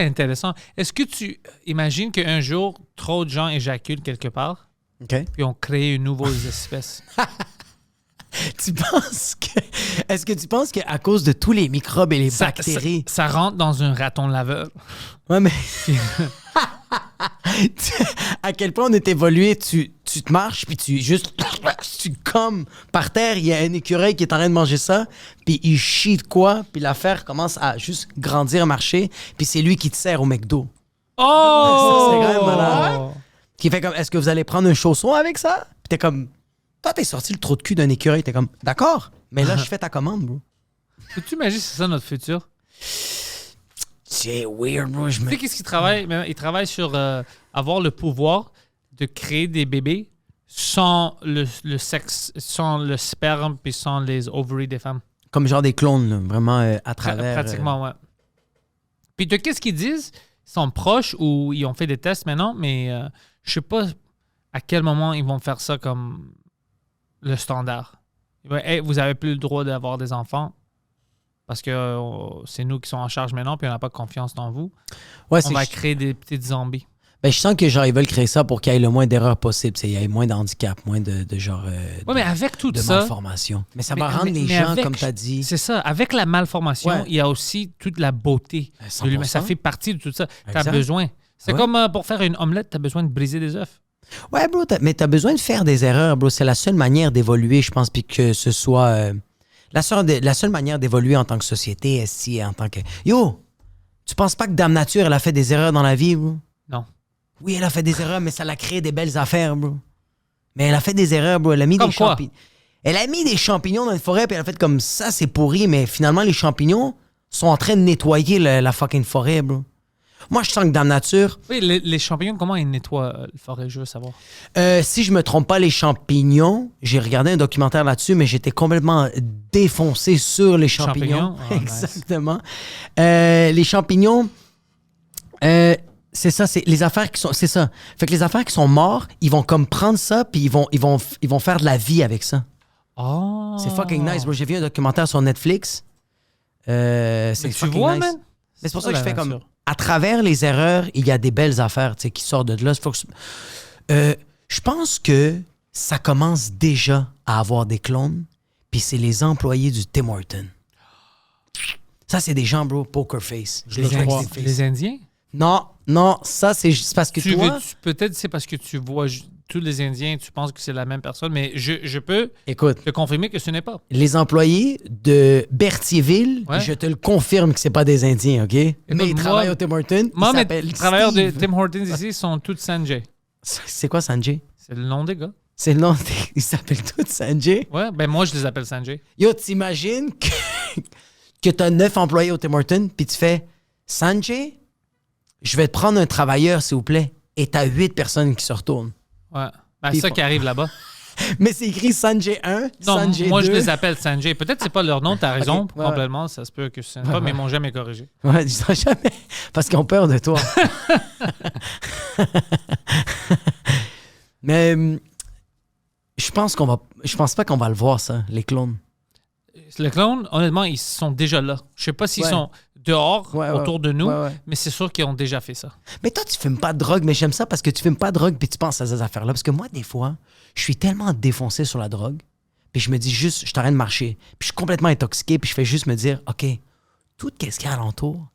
intéressant. Est-ce que tu imagines qu'un jour, trop de gens éjaculent quelque part, OK. puis on crée une nouvelle espèce? Tu penses que... Est-ce que tu penses qu'à cause de tous les microbes et les bactéries... Ça rentre dans un raton laveur. Ouais, mais... à quel point on est évolué, tu te marches, puis tu comme par terre, il y a un écureuil qui est en train de manger ça, puis il chie de quoi, puis l'affaire commence à juste grandir, marcher, puis c'est lui qui te sert au McDo. Oh! Ça, c'est quand même malade. Qui fait comme, est-ce que vous allez prendre un chausson avec ça? Puis t'es comme, toi, t'es sorti le trou de cul d'un écureuil, t'es comme, d'accord, mais là, je fais ta commande, bro. Peux-tu imaginer que c'est ça notre futur? C'est weird, bro. Tu sais qu'est-ce qu'ils travaillent? Ils travaillent sur avoir le pouvoir de créer des bébés sans le sexe, sans le sperme puis sans les ovaries des femmes. Comme genre des clones, là, vraiment à travers... Pratiquement, ouais. Puis de qu'est-ce qu'ils disent? Ils sont proches ou ils ont fait des tests maintenant, mais je sais pas à quel moment ils vont faire ça comme le standard. Hey, vous avez plus le droit d'avoir des enfants parce que c'est nous qui sommes en charge maintenant puis on n'a pas confiance dans vous. Ouais, On va créer des petites zombies. Ben, je sens que genre ils veulent créer ça pour qu'il y ait le moins d'erreurs possible, il y ait moins de handicap, moins de genre Oui, mais avec tout de ça, malformation. Mais ça va Mais- rendre mais- les mais gens, avec- comme tu as dit. c'est ça. Avec la malformation, Ouais. il y a aussi toute la beauté de l'humain. 100%. Ça fait partie de tout ça. Tu as Exact. besoin. C'est Ouais. comme pour faire une omelette, tu as besoin de briser des œufs. Ouais, bro, mais t'as besoin de faire des erreurs, bro. C'est la seule manière d'évoluer, je pense, puis que ce soit la seule manière d'évoluer en tant que société, est en tant que. Yo, tu penses pas que Dame Nature, elle a fait des erreurs dans la vie, bro? Non. Oui, elle a fait des erreurs, mais ça l'a créé des belles affaires, bro. Mais elle a fait des erreurs, bro. Elle a mis Comme des quoi? champignons. Elle a mis des champignons dans une forêt, puis elle a fait comme ça, c'est pourri, mais finalement, les champignons sont en train de nettoyer la fucking forêt, bro. Moi, je sens que Dame Nature, Oui, les champignons, comment ils nettoient le forêt, je veux savoir. si je me trompe pas, les champignons, j'ai regardé un documentaire là-dessus, mais j'étais complètement défoncé sur les champignons. Champignons? Ah, nice. Exactement. Les champignons, c'est ça, c'est les affaires qui sont, c'est ça. Fait que les affaires qui sont morts, ils vont comme prendre ça, puis ils vont faire de la vie avec ça. Oh. C'est fucking nice, bro. J'ai vu un documentaire sur Netflix. C'est Mais tu fucking vois, nice. man? Mais c'est pour ça que je la fais comme. nature. À travers les erreurs, il y a des belles affaires tu sais, qui sortent de là. Je pense que ça commence déjà à avoir des clones, puis c'est les employés du Tim Hortons. Ça, c'est des gens, bro, poker face. Je Les, le crois. les Indiens? Non, ça, c'est parce que toi... Peut-être c'est parce que tu vois tous les Indiens, tu penses que c'est la même personne, mais je peux Écoute, te confirmer que ce n'est pas. les employés de Berthierville, Ouais. je te le confirme que c'est pas des Indiens, OK? Mais ils moi- travaillent au Tim Hortons. Moi, Ils mes s'appellent travailleurs de Steve. Tim Hortons ici sont tous Sanjay. C'est quoi Sanjay? C'est le nom des gars. C'est le nom. Ils s'appellent tous Sanjay. Ouais, ben moi, je les appelle Sanjay. Yo, t'imagines que t'as 9 employés au Tim Hortons, puis tu fais Sanjay, je vais te prendre un travailleur, s'il vous plaît, et t'as 8 personnes qui se retournent. Ouais. Ben, Puis c'est ça ils qui arrive là-bas. Mais c'est écrit Sanjay 1, Non, Sanjay 2. moi, je les appelle Sanjay. Peut-être que c'est pas leur nom, t'as raison. Ok, ouais, Complètement, ça se peut que ce n'est pas, mais ils m'ont jamais corrigé. Ouais, dis ça jamais, parce qu'ils ont peur de toi. Mais je pense pas qu'on va le voir, ça, les clones. Les clones, honnêtement, ils sont déjà là. Je sais pas s'ils Ouais. sont dehors, Ouais, ouais. autour de nous, Ouais, ouais. mais c'est sûr qu'ils ont déjà fait ça. Mais toi, tu fumes pas de drogue, mais j'aime ça parce que tu fumes pas de drogue puis tu penses à ces affaires-là. Parce que moi, des fois, je suis tellement défoncé sur la drogue, puis je me dis juste, je t'arrête de marcher. Puis je suis complètement intoxiqué, puis je fais juste me dire, OK, tout ce qu'il y a alentour,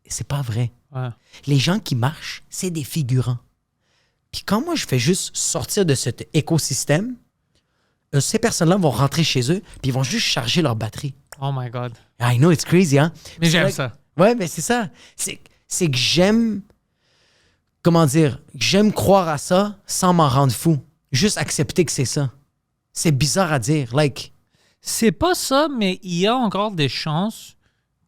c'est pas vrai. Ouais. Les gens qui marchent, c'est des figurants. Puis quand moi, je fais juste sortir de cet écosystème, ces personnes-là vont rentrer chez eux, puis ils vont juste charger leur batterie. Oh my God. I know, it's crazy, hein? Mais j'aime vrai ça. que- Ouais, mais c'est ça. C'est que j'aime... Comment dire? J'aime croire à ça sans m'en rendre fou. Juste accepter que c'est ça. C'est bizarre à dire. Like, C'est pas ça, mais il y a encore des chances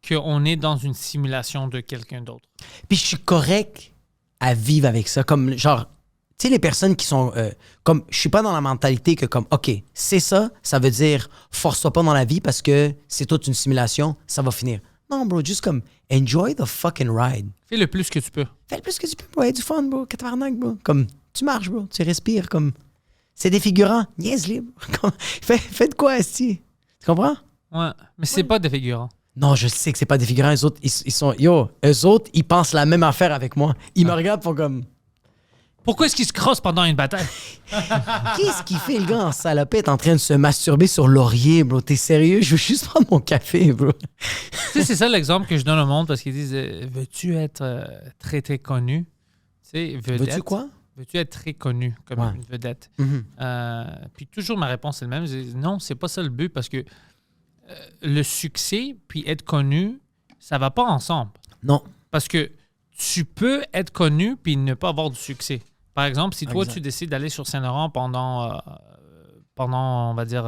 qu'on est dans une simulation de quelqu'un d'autre. puis je suis correct à vivre avec ça. Comme, genre... Tu sais, les personnes qui sont... comme, je suis pas dans la mentalité que comme, OK, c'est ça, ça veut dire force-toi pas dans la vie parce que c'est toute une simulation, ça va finir. Non, bro, juste comme, enjoy the fucking ride. Fais le plus que tu peux. Fais le plus que tu peux, bro. Aie du fun, bro. Tabarnak, bro. Comme, tu marches, bro. Tu respires, comme... C'est des figurants. Niaise-les, bro. Comme, fais de quoi, esti? Tu comprends? Ouais. Mais c'est pas des figurants. Non, je sais que c'est pas des figurants. Eux autres, ils sont... Yo, eux autres, ils pensent la même affaire avec moi. Ils me regardent pour comme... Pourquoi est-ce qu'ils se crossent pendant une bataille? Qu'est-ce qu'il fait, le gars, en salopette, en train de se masturber sur Laurier, bro? T'es sérieux? Je veux juste prendre mon café, bro. Tu sais, c'est ça l'exemple que je donne au monde parce qu'ils disent veux-tu être très, très connu? Tu sais, vedette. Veux-tu quoi? Veux-tu être très connu comme Ouais. une vedette? Mhm. Puis toujours ma réponse est la même. Je dis, non, c'est pas ça le but parce que le succès puis être connu, ça va pas ensemble. Non. Parce que tu peux être connu puis ne pas avoir du succès. Par exemple, si toi, Exact. tu décides d'aller sur Saint-Laurent pendant, on va dire,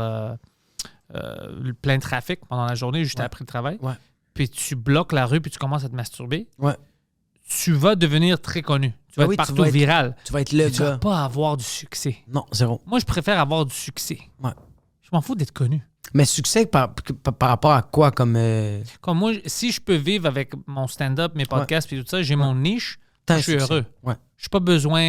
le plein trafic pendant la journée, juste Ouais. après le travail, Ouais. puis tu bloques la rue puis tu commences à te masturber, Ouais. tu vas devenir très connu. Tu vas Ah être oui, tu partout vas être- viral. Tu vas être le Mais tu vas gars. pas avoir du succès. Non, zéro. Moi, je préfère avoir du succès. Ouais. Je m'en fous d'être connu. Mais succès par rapport à quoi? Comme... Comme moi, si je peux vivre avec mon stand-up, mes podcasts et tout ça, j'ai mon niche, T'as un je suis succès. heureux. Ouais. Je n'ai pas besoin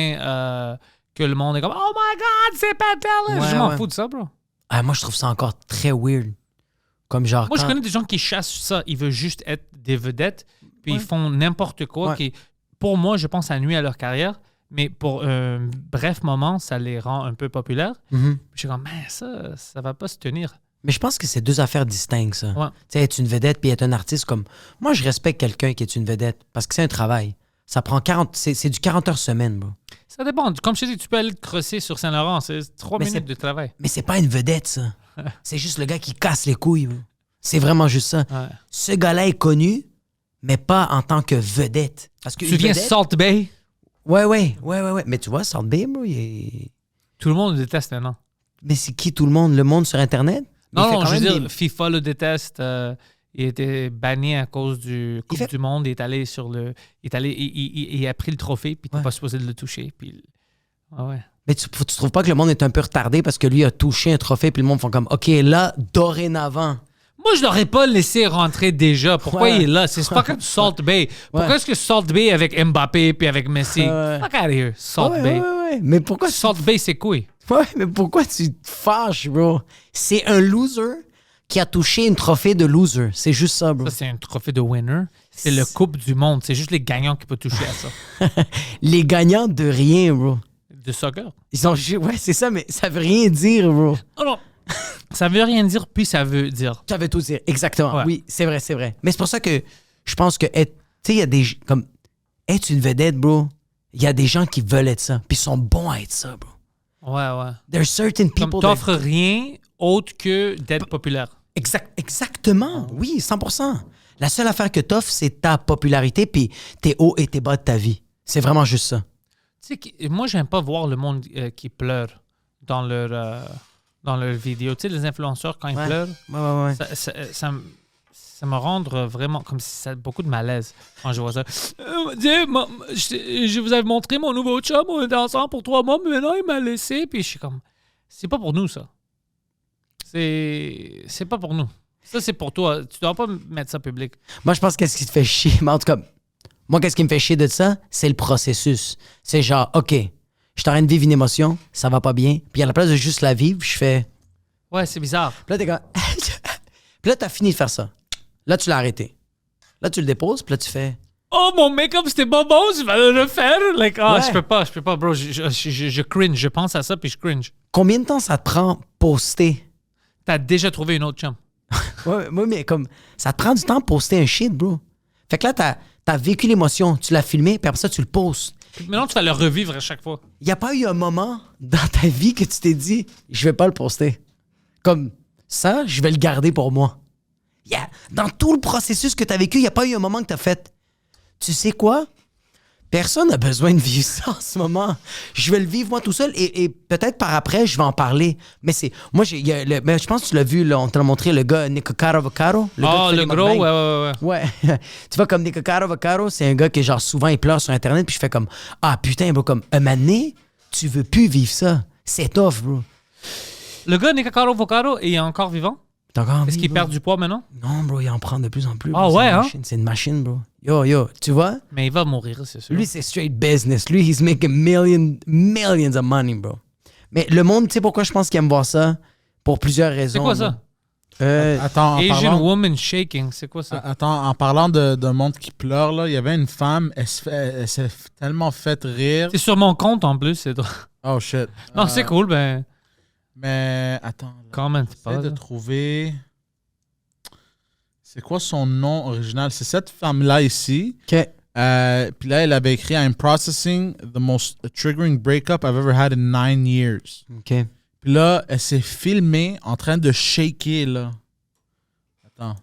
que le monde est comme « Oh my God, c'est Pat Ellis! Ouais, Je m'en ouais. fous de ça, bro. Ah, moi, je trouve ça encore très weird. Comme genre... Moi, je quand- connais des gens qui chassent ça. Ils veulent juste être des vedettes, puis Ouais. ils font n'importe quoi. Ouais. Qui, pour moi, je pense, ça nuit à leur carrière, mais pour un bref moment, ça les rend un peu populaires. Mhm. Je suis comme « Man, ça va pas se tenir. » Mais je pense que c'est deux affaires distinctes, ça. Ouais. Tu sais, être une vedette puis être un artiste, comme... Moi, je respecte quelqu'un qui est une vedette parce que c'est un travail. Ça prend 40... C'est du 40 heures semaine, bro. Ça dépend. Comme je te dis, tu peux aller te crosser sur Saint-Laurent. C'est 3 Mais minutes c'est- de travail. Mais c'est pas une vedette, ça. C'est juste le gars qui casse les couilles, bro. C'est vraiment juste ça. Ouais. Ce gars-là est connu, mais pas en tant que vedette. Parce que Tu une viens vedette- Salt Bay, Ouais. Mais tu vois, Salt Bay, bro, tout le monde le déteste maintenant. Mais c'est qui tout le monde? Le monde sur Internet? Mais il Non, fait non, quand je veux même dire, des- FIFA le déteste. Il était banni à cause du Coupe fait- du Monde. Il est allé sur le. Il est allé. Il a pris le trophée, puis t'es Ouais. pas supposé de le toucher. Puis. Ah ouais. Mais tu trouves pas que le monde est un peu retardé parce que lui a touché un trophée puis le monde font comme OK, là, dorénavant. Moi, je l'aurais pas laissé rentrer déjà. Pourquoi Ouais. il est là? C'est pas comme Salt Bay. Pourquoi Ouais. est-ce que Salt Bay avec Mbappé puis avec Messi? Ouais. Fuck out of here, Salt Ouais, Bay. ouais. Mais pourquoi Salt Bay, c'est couille. Ouais, mais pourquoi tu te fâches, bro? C'est un loser qui a touché une trophée de loser. C'est juste ça, bro. Ça, c'est un trophée de winner. C'est le Coupe du Monde. C'est juste les gagnants qui peuvent toucher à ça. Les gagnants de rien, bro. De soccer. Ils ont ouais, c'est ça, mais ça veut rien dire, bro. Oh non. Ça veut rien dire, puis ça veut dire. Ça veut tout dire. Exactement. Ouais. Oui, c'est vrai. Mais c'est pour ça que je pense que tu sais, il y a des comme être une vedette, bro. Il y a des gens qui veulent être ça, puis ils sont bons à être ça, bro. Ouais. There's certain Comme people t'offres rien autre que d'être populaire. Exactement. Oui, 100%. La seule affaire que t'offres, c'est ta popularité puis tes hauts et tes bas de ta vie. C'est vraiment juste ça. Tu sais, moi, j'aime pas voir le monde qui pleure dans leur vidéo. Tu sais, les influenceurs, quand ils Ouais. pleurent, Ouais. ça me rend vraiment comme si ça a beaucoup de malaise quand je vois ça. Je vous avais montré mon nouveau chum, on était ensemble pour 3 mois, mais maintenant il m'a laissé. Puis je suis comme, c'est pas pour nous ça. C'est pas pour nous. Ça, c'est pour toi. Tu dois pas mettre ça public. Moi, je pense qu'est-ce qui te fait chier. Mais en tout cas, moi, qu'est-ce qui me fait chier de ça? C'est le processus. C'est genre, OK, je suis en train de vivre une émotion, ça va pas bien. Puis à la place de juste la vivre, je fais. Ouais, c'est bizarre. Puis là, t'es comme. Puis là, t'as fini de faire ça. Là, tu l'as arrêté. Là, tu le déposes, puis là, tu fais... Oh, mon make-up, c'était bon, je vais le refaire. Like, Ouais. je peux pas, bro. Je cringe. Je pense à ça, puis je cringe. Combien de temps ça te prend poster? T'as déjà trouvé une autre chum. Ouais, mais comme... Ça te prend du temps de poster un shit, bro. Fait que là, t'as vécu l'émotion, tu l'as filmé, puis après ça, tu le postes. Maintenant, tu vas le revivre à chaque fois. Il n'y a pas eu un moment dans ta vie que tu t'es dit, je vais pas le poster. Comme ça, je vais le garder pour moi. Dans tout le processus que tu as vécu, il n'y a pas eu un moment que tu as fait, tu sais quoi? Personne n'a besoin de vivre ça en ce moment. Je vais le vivre moi tout seul et peut-être par après, je vais en parler. Mais c'est. Moi, je pense que tu l'as vu, là, on te l'a montré, le gars Nico Caro Vaccaro. Oh, le gros, ouais. Ouais. Tu vois, comme Nico Caro Vaccaro, c'est un gars qui, genre, souvent, il pleure sur Internet, puis je fais comme, ah putain, bro, comme, un moment donné, tu veux plus vivre ça. C'est tough, bro. Le gars, Nicacaro Vocaro, est encore vivant? T'as encore Est-ce envie, qu'il bro? perd du poids maintenant? Non, bro, il en prend de plus en plus. Ah bro. ouais, C'est une hein? machine, c'est une machine, bro. Yo, tu vois? Mais il va mourir, c'est sûr. Lui, c'est straight business. Lui, he's making millions of money, bro. Mais le monde, tu sais pourquoi je pense qu'il aime voir ça? Pour plusieurs raisons. C'est quoi ça? Attends, en Asian parlant, woman shaking, c'est quoi ça? attends, en parlant d'un monde qui pleure, là, il y avait une femme, elle s'est tellement fait rire. C'est sur mon compte en plus, c'est drôle. Oh shit. Non, c'est cool, ben. Mais attends. Comment J'essaie de trouver. C'est quoi son nom original? C'est cette femme-là ici. OK. Puis là, elle avait écrit I'm processing the most triggering breakup I've ever had in 9 years. OK. Puis là, elle s'est filmée en train de shaker, là. Attends.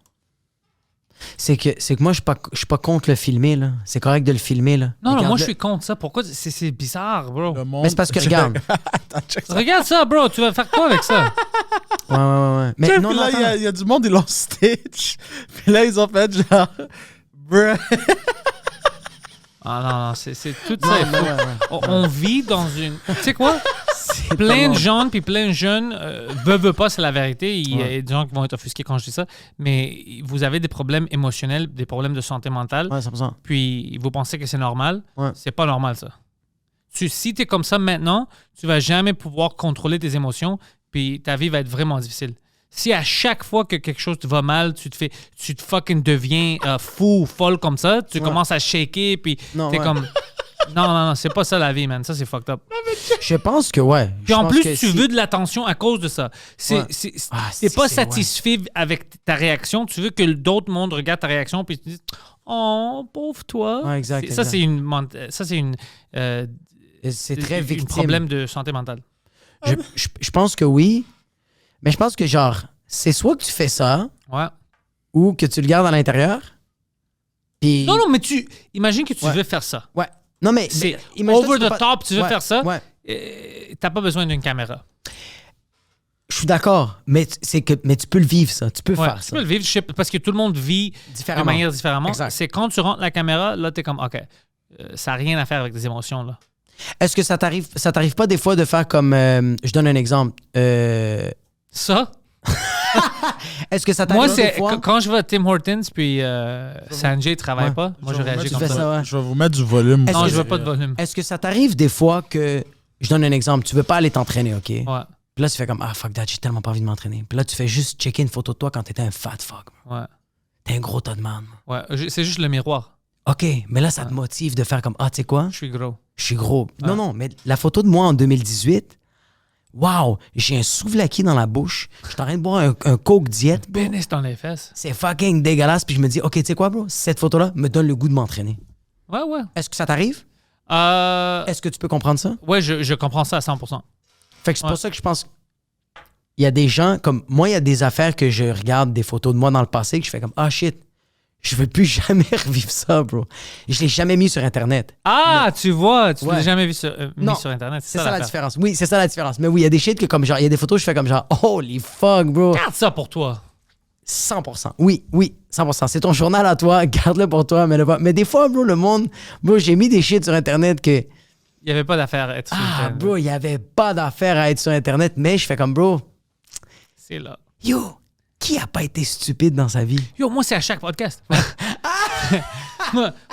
C'est que moi, je suis pas contre le filmer, là. C'est correct de le filmer, là. Non, moi, Regarde-le. je suis contre ça. Pourquoi? C'est bizarre, bro. Le monde... Mais c'est parce que, regarde. Attends, check ça. Regarde ça, bro. Tu vas faire quoi avec ça? Ouais. Mais Puis non, là, attends. il y a du monde, ils l'ont stage. Puis là, ils ont fait genre... Bruh. Ah non, c'est tout Ouais, ça. ouais. On vit dans une... Tu sais quoi? Plein de gens puis plein de jeunes veulent pas, c'est la vérité. Il y a des gens qui vont être offusqués quand je dis ça. Mais vous avez des problèmes émotionnels, des problèmes de santé mentale. Ouais, 100%. Puis vous pensez que c'est normal. Ouais. C'est pas normal, ça. Si tu es comme ça maintenant, tu vas jamais pouvoir contrôler tes émotions, puis ta vie va être vraiment difficile. Si à chaque fois que quelque chose te va mal, tu te fucking deviens fou ou folle comme ça, tu commences à shaker, puis Non, t'es ouais. comme... Non, c'est pas ça la vie, man. Ça, c'est fucked up. Je pense que, ouais. Puis en Je pense plus, que tu si- veux de l'attention à cause de ça. Ouais. Ah, T'es pas c'est- satisfait avec ta réaction. Tu veux que d'autres mondes regardent ta réaction puis tu dis « Oh, pauvre toi. Ouais, exact, Ça, exact. c'est une C'est très un victime. problème de santé mentale. Je pense que oui. Mais je pense que, genre, c'est soit que tu fais ça Ouais. ou que tu le gardes à l'intérieur. Puis... Non, mais imagine que tu Ouais. veux faire ça. Ouais. Non, mais... C'est imagine-toi, over tu the peux pas- top, tu veux Ouais, faire ça. Ouais. T'as pas besoin d'une caméra. Je suis d'accord. Mais tu peux le vivre, ça. Tu peux Ouais, faire tu ça. peux le vivre, je sais, parce que tout le monde vit Différemment. de manière différemment. Exact. C'est quand tu rentres la caméra, là, t'es comme, OK, ça n'a rien à faire avec des émotions, là. Est-ce que ça t'arrive pas des fois de faire comme... je donne un exemple. Ça, Est-ce que ça t'arrive moi, des fois... quand je vais à Tim Hortons puis Sanjay travaille Ouais. pas, moi, je réagis Tu comme fais ça. ça, ouais. Je vais vous mettre du volume. Est-ce Non, que je veux c'est- pas de volume. Est-ce que ça t'arrive des fois que... Je donne un exemple. Tu veux pas aller t'entraîner, OK? Ouais, Puis là, tu fais comme, ah, fuck that, j'ai tellement pas envie de m'entraîner. Puis là, tu fais juste checker une photo de toi quand t'étais un fat fuck. ouais, T'es un gros tas de man. ouais. C'est juste le miroir. OK, mais là, ça te motive de faire comme, ah, tu sais quoi? Je suis gros. Je suis gros. Non, mais la photo de moi en 2018, wow, j'ai un souvlaki dans la bouche. Je suis en train de boire un Coke diète. bro. Pénis dans les fesses. C'est fucking dégueulasse. Puis je me dis, OK, tu sais quoi, bro? Cette photo-là me donne le goût de m'entraîner. Ouais, ouais. Est-ce que ça t'arrive? Est-ce que tu peux comprendre ça? Ouais, je comprends ça à 100%. Fait que c'est Ouais. pour ça que je pense... Il y a des gens, comme moi, il y a des affaires que je regarde des photos de moi dans le passé que je fais comme, ah, shit, je veux plus jamais revivre ça, bro. Je l'ai jamais mis sur Internet. Ah, tu vois, tu Ouais. l'as jamais vu Non. mis sur Internet. C'est ça la l'affaire. différence. Oui, c'est ça la différence. Mais oui, il y a des shit que comme genre, il y a des photos, je fais comme genre, holy fuck, bro. Garde ça pour toi. 100%. Oui, 100%. C'est ton journal à toi, garde-le pour toi, mets-le pas. Mais des fois, bro, le monde, bro, j'ai mis des shit sur Internet que, Il n'y avait pas d'affaire à être sur ah, Internet. bro, il y avait pas d'affaire à être sur Internet, mais je fais comme, bro, C'est là. yo, qui a pas été stupide dans sa vie? Yo, moi, c'est à chaque podcast.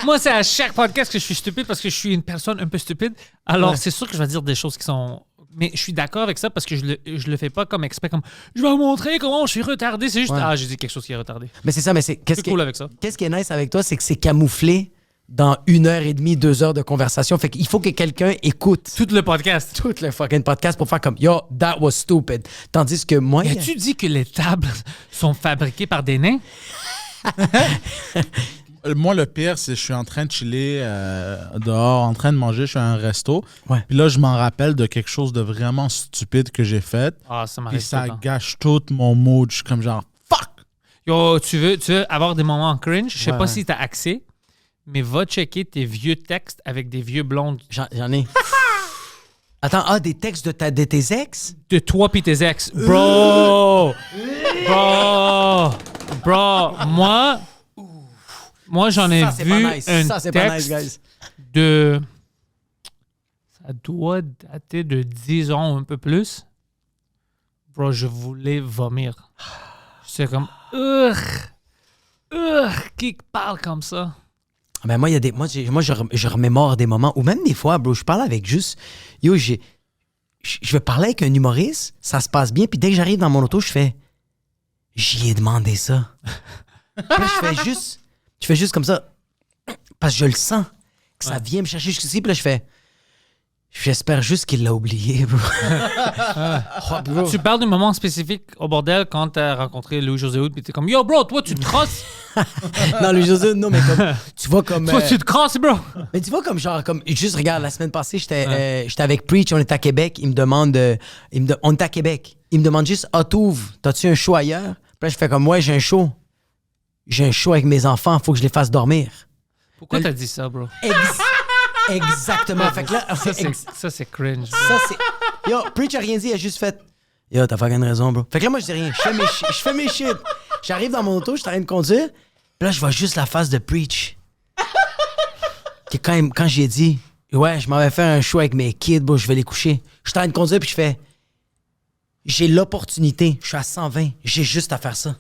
moi, c'est à chaque podcast que je suis stupide parce que je suis une personne un peu stupide. Alors, Ouais. c'est sûr que je vais dire des choses qui sont Mais je suis d'accord avec ça parce que je le fais pas comme exprès, comme je vais vous montrer comment je suis retardé. C'est juste, j'ai dit quelque chose qui est retardé. Mais c'est ça, mais c'est. C'est cool avec ça. Qu'est-ce qui est nice avec toi, c'est que c'est camouflé dans 1h30, 2 heures de conversation. Fait qu'il faut que quelqu'un écoute Tout le podcast. tout le fucking podcast pour faire comme yo, that was stupid. Tandis que moi. As-tu dit que les tables sont fabriquées par des nains? Moi, le pire, c'est que je suis en train de chiller dehors, en train de manger, je suis à un resto. Ouais. Puis là, je m'en rappelle de quelque chose de vraiment stupide que j'ai fait. Ah, ça Puis m'arrive ça tout le temps. gâche tout mon mood. Je suis comme genre, fuck! Yo, tu veux avoir des moments cringe? Je sais Ouais, pas ouais. si t'as accès, mais va checker tes vieux textes avec des vieux blondes J'en ai. Attends, des textes de tes ex? de toi pis tes ex. Bro! Moi, j'en ai Ça, c'est vu pas nice. un Ça, c'est pas nice, texte guys. de... Ça doit dater de 10 ans ou un peu plus. Bro, je voulais vomir. C'est comme... qui parle comme ça? Ben moi, il y a des. Moi, je remémore des moments, ou même des fois, bro, je parle avec juste. Yo, je vais parler avec un humoriste, ça se passe bien, puis dès que j'arrive dans mon auto, je fais. J'y ai demandé ça. Puis là, je fais juste comme ça. Parce que je le sens. Que ça vient me chercher jusqu'ici, puis là, je fais. J'espère juste qu'il l'a oublié, bro. Oh, bro. Tu parles d'un moment spécifique au bordel quand t'as rencontré Louis-José Hood, pis t'es comme, yo, bro, toi, tu te crosses. Non, le José, non, mais comme. Tu vois comme. Toi, tu te crosses, bro. Mais tu vois comme genre, comme juste regarde, la semaine passée, j'étais avec Preach, on était à Québec, il me demande, on est à Québec, il me demande juste, t'ouvres, t'as-tu un show ailleurs? Puis là, je fais comme, ouais, j'ai un show avec mes enfants, faut que je les fasse dormir. Pourquoi t'as dit ça, bro? Exactement. Fait que là, Ça, c'est cringe. ça, c'est. Yo, Preach a rien dit, il a juste fait. Yo, t'as fucking raison, bro. Fait que là, moi, je dis rien. Je fais mes shit. J'arrive dans mon auto, je suis en train de conduire. Puis là, je vois juste la face de Preach. Que quand j'ai dit, ouais, je m'en vais faire un show avec mes kids, bro, je vais les coucher. Je suis en train de conduire, puis je fais. J'ai l'opportunité. Je suis à 120. J'ai juste à faire ça.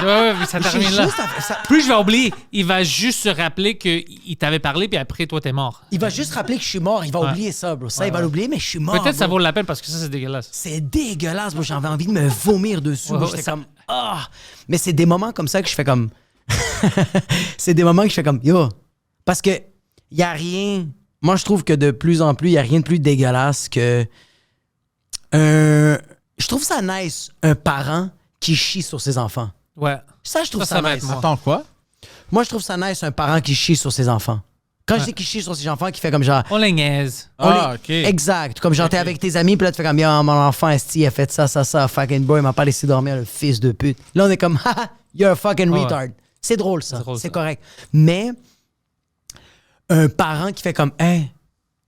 Ouais, ça J'ai termine là. juste à faire ça. Plus je vais oublier, il va juste se rappeler qu'il t'avait parlé, puis après, toi, t'es mort. Il va juste rappeler que je suis mort. Il va oublier ça, bro. Ça, il va l'oublier, mais je suis mort. Peut-être ça bro. vaut la peine parce que ça, c'est dégueulasse. C'est dégueulasse, bro. J'avais envie de me vomir dessus. Ouais, bro. ouais, J'étais ça- comme. Ah! Mais c'est des moments comme ça que je fais comme. C'est des moments que je fais comme. Yo! Parce que il y a rien. Moi, je trouve que de plus en plus, il y a rien de plus dégueulasse que. Je trouve ça nice, un parent qui chie sur ses enfants. Ouais. Ça, je trouve Ça ça, va nice. être moi. Attends, quoi? Moi, je trouve ça nice, un parent qui chie sur ses enfants. Quand je dis qu'il chie sur ses enfants, qui fait comme genre. On les niaise. OK. Exact. Comme genre, t'es avec tes amis, puis là, tu fais comme, yo, mon enfant, esti, il a fait ça, fucking boy, il m'a pas laissé dormir, le fils de pute. Là, on est comme, haha, you're a fucking Ouais. retard. C'est drôle, ça. C'est drôle, C'est ça. correct. Mais, un parent qui fait comme, hey,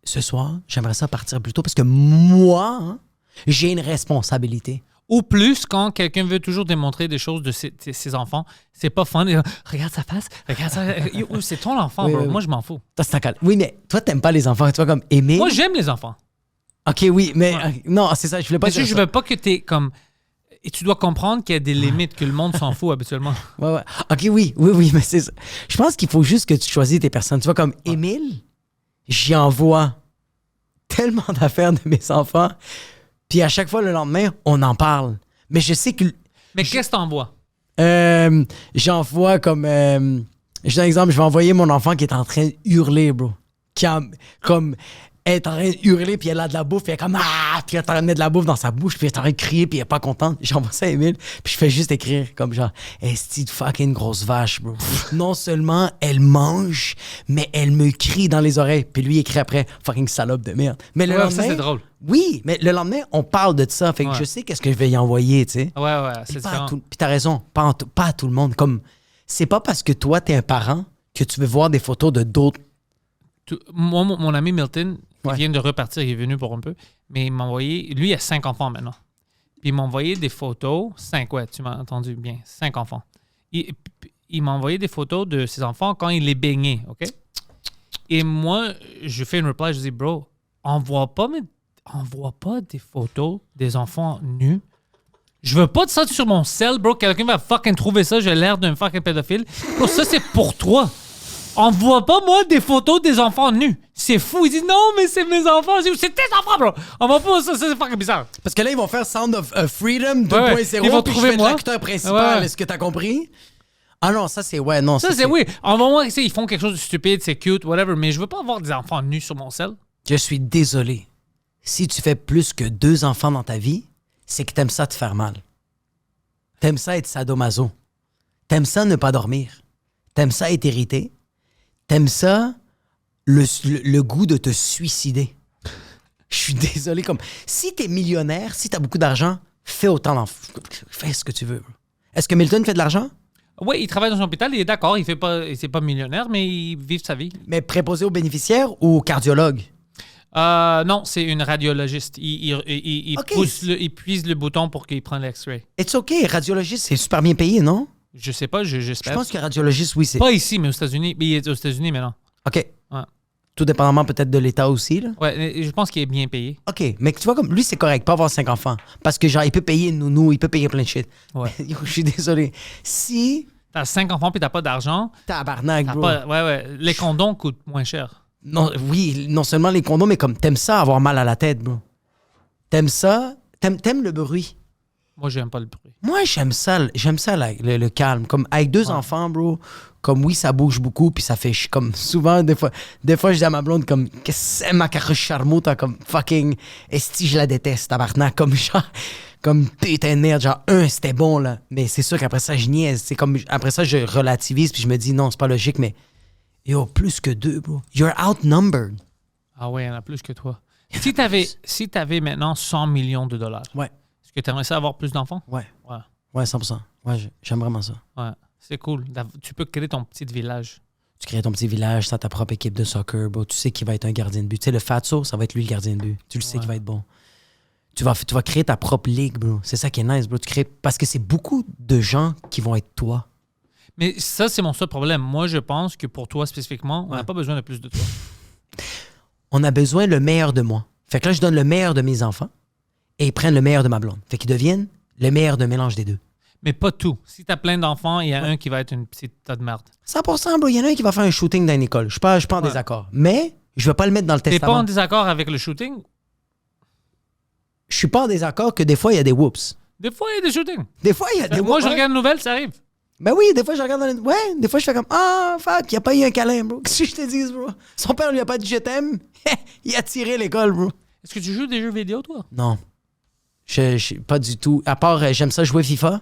ce soir, j'aimerais ça partir plus tôt parce que moi, hein, j'ai une responsabilité. Ou plus, quand quelqu'un veut toujours démontrer des choses de ses enfants, c'est pas fun. Regarde sa face, regarde ça. Yo, c'est ton enfant, Oui, bro. oui, oui. Moi, je m'en fous. Ça, c'est ta cale. Oui, mais toi, t'aimes pas les enfants. Tu vois, comme, aimer. Moi, j'aime les enfants. Ok, oui, mais non, c'est ça, je voulais pas Parce que dire je ça. veux pas que t'es comme... Et tu dois comprendre qu'il y a des limites, que le monde s'en fout habituellement. Ouais. Ok, oui, mais c'est ça. Je pense qu'il faut juste que tu choisis tes personnes. Tu vois, comme Émile, j'y envoie tellement d'affaires de mes enfants. Puis à chaque fois, le lendemain, on en parle. Mais je sais que. Mais qu'est-ce que t'envoies? J'envoie comme. Je donne un exemple, je vais envoyer mon enfant qui est en train de hurler, bro. Comme. Elle est en train de hurler, puis elle a de la bouffe, puis elle est comme ah, puis elle est en train de mettre de la bouffe dans sa bouche, puis elle est en train de crier, puis elle est pas contente. J'envoie ça à Emile, puis je fais juste écrire comme genre, esti de fucking grosse vache, bro. Non seulement elle mange, mais elle me crie dans les oreilles, puis lui il écrit après, fucking salope de merde. Mais le Ouais, lendemain, ça, c'est drôle. Oui, mais le lendemain, on parle de ça, fait que Ouais. je sais qu'est-ce que je vais y envoyer, tu sais. Ouais, c'est Puis pas à différent. tout- puis t'as raison, pas à tout le monde. Comme, c'est pas parce que toi, t'es un parent que tu veux voir des photos de d'autres. Moi, mon ami Milton, Ouais. il vient de repartir, il est venu pour un peu, mais il m'a envoyé... Lui, il a 5 enfants maintenant. Puis il m'a envoyé des photos, 5, ouais, tu m'as entendu bien, 5 enfants. Il m'a envoyé des photos de ses enfants quand il les baignait, OK? Et moi, je fais une reply, je dis, bro, envoie pas des photos des enfants nus. Je veux pas de ça sur mon cell, bro. Quelqu'un va fucking trouver ça, j'ai l'air d'un fucking pédophile. Bro, ça, c'est pour toi. Envoie pas, moi, des photos des enfants nus. C'est fou. Il dit non, mais c'est mes enfants. C'est tes enfants, bro. Envoie pas ça, c'est fucking bizarre. Parce que là, ils vont faire Sound of Freedom 2.0. Ouais. Ils vont puis trouver je vais être moi. l'acteur principal. Ouais. Est-ce que t'as compris? Ah non, ça c'est... Ouais, non. Ça, c'est oui. Envoie-moi, ils font quelque chose de stupide, c'est cute, whatever, mais je veux pas avoir des enfants nus sur mon sel. Je suis désolé. Si tu fais plus que 2 enfants dans ta vie, c'est que t'aimes ça te faire mal. T'aimes ça être sadomaso. T'aimes ça ne pas dormir. T'aimes ça être irrité. T'aimes ça le goût de te suicider. Je suis désolé. Comme si t'es millionnaire, si t'as beaucoup d'argent, fais autant d'enfants. Fais ce que tu veux. Est-ce que Milton fait de l'argent? Oui, il travaille dans un hôpital, il est d'accord, il c'est pas millionnaire, mais il vit sa vie. Mais préposé aux bénéficiaires ou au cardiologue? Non, c'est une radiologiste. Il Ok. il puise le bouton pour qu'il prenne l'extrait. It's OK. Radiologiste, c'est super bien payé, non? Je sais pas, Je j'espère. pense que radiologiste, oui, c'est... Pas ici, mais aux États-Unis. Mais il est aux États-Unis maintenant. OK. Ouais. Tout dépendamment peut-être de l'État aussi, là. Ouais, je pense qu'il est bien payé. OK, mais tu vois, comme lui, c'est correct, pas avoir 5 enfants. Parce que, genre, il peut payer une nounou, il peut payer plein de shit. Ouais. Yo, je suis désolé. Si T'as 5 enfants puis t'as pas d'argent, tabarnak, t'as bro. pas. Ouais. Les condoms coûtent moins cher. Non, oui, non seulement les condoms, mais comme t'aimes ça avoir mal à la tête, bro. T'aimes ça, t'aimes le bruit. Moi, j'aime pas le bruit. Moi, j'aime ça le calme. Comme avec 2 enfants, bro, comme oui, ça bouge beaucoup, puis ça fait comme souvent, des fois, je dis à ma blonde, comme, qu'est-ce que c'est ma carre charmante, comme fucking, esti, je la déteste, tabarnak, comme genre, comme putain de merde, genre, c'était bon, là. Mais c'est sûr qu'après ça, je niaise. C'est comme, après ça, je relativise, puis je me dis, non, c'est pas logique, mais yo, plus que 2, bro. You're outnumbered. Ah ouais, il y en a plus que toi. Si t'avais maintenant 100 millions de dollars, Ouais, est-ce que t'aimerais ça avoir plus d'enfants? ouais, Ouais. ouais, 100%. Ouais, j'aime vraiment ça. Ouais. C'est cool. Tu peux créer ton petit village. Tu crées ton petit village, t'as ta propre équipe de soccer, bro. Tu sais qui va être un gardien de but. Tu sais, le Fatso, ça va être lui le gardien de but. Tu le sais qu'il va être bon. Tu vas créer ta propre ligue, bro. C'est ça qui est nice, bro. Parce que c'est beaucoup de gens qui vont être toi. Mais ça, c'est mon seul problème. Moi, je pense que pour toi spécifiquement, on n'a pas besoin de plus de toi. On a besoin le meilleur de moi. Fait que là, je donne le meilleur de mes enfants et ils prennent le meilleur de ma blonde. Fait qu'ils deviennent le meilleur de mélange des deux. Mais pas tout. Si t'as plein d'enfants, il y a un qui va être une petite tas de merde. 100%, bro. Il y en a un qui va faire un shooting dans une école. Je suis pas en désaccord. Mais je vais pas le mettre dans le T'es pas testament. en désaccord avec le shooting? Je suis pas en désaccord que des fois, il y a des whoops. Des fois, il y a des shootings. Des fois, il y a des whoops. Moi, je ouais. regarde une nouvelle, ça arrive. Ben oui, des fois, je regarde dans les... Ouais, des fois, je fais comme... Ah, fuck, il a pas eu un câlin, bro. Qu'est-ce que je te dis, bro? Son père lui a pas dit « je t'aime ». Il a tiré l'école, bro. Est-ce que tu joues des jeux vidéo, toi? Non. Je pas du tout. À part, j'aime ça jouer FIFA.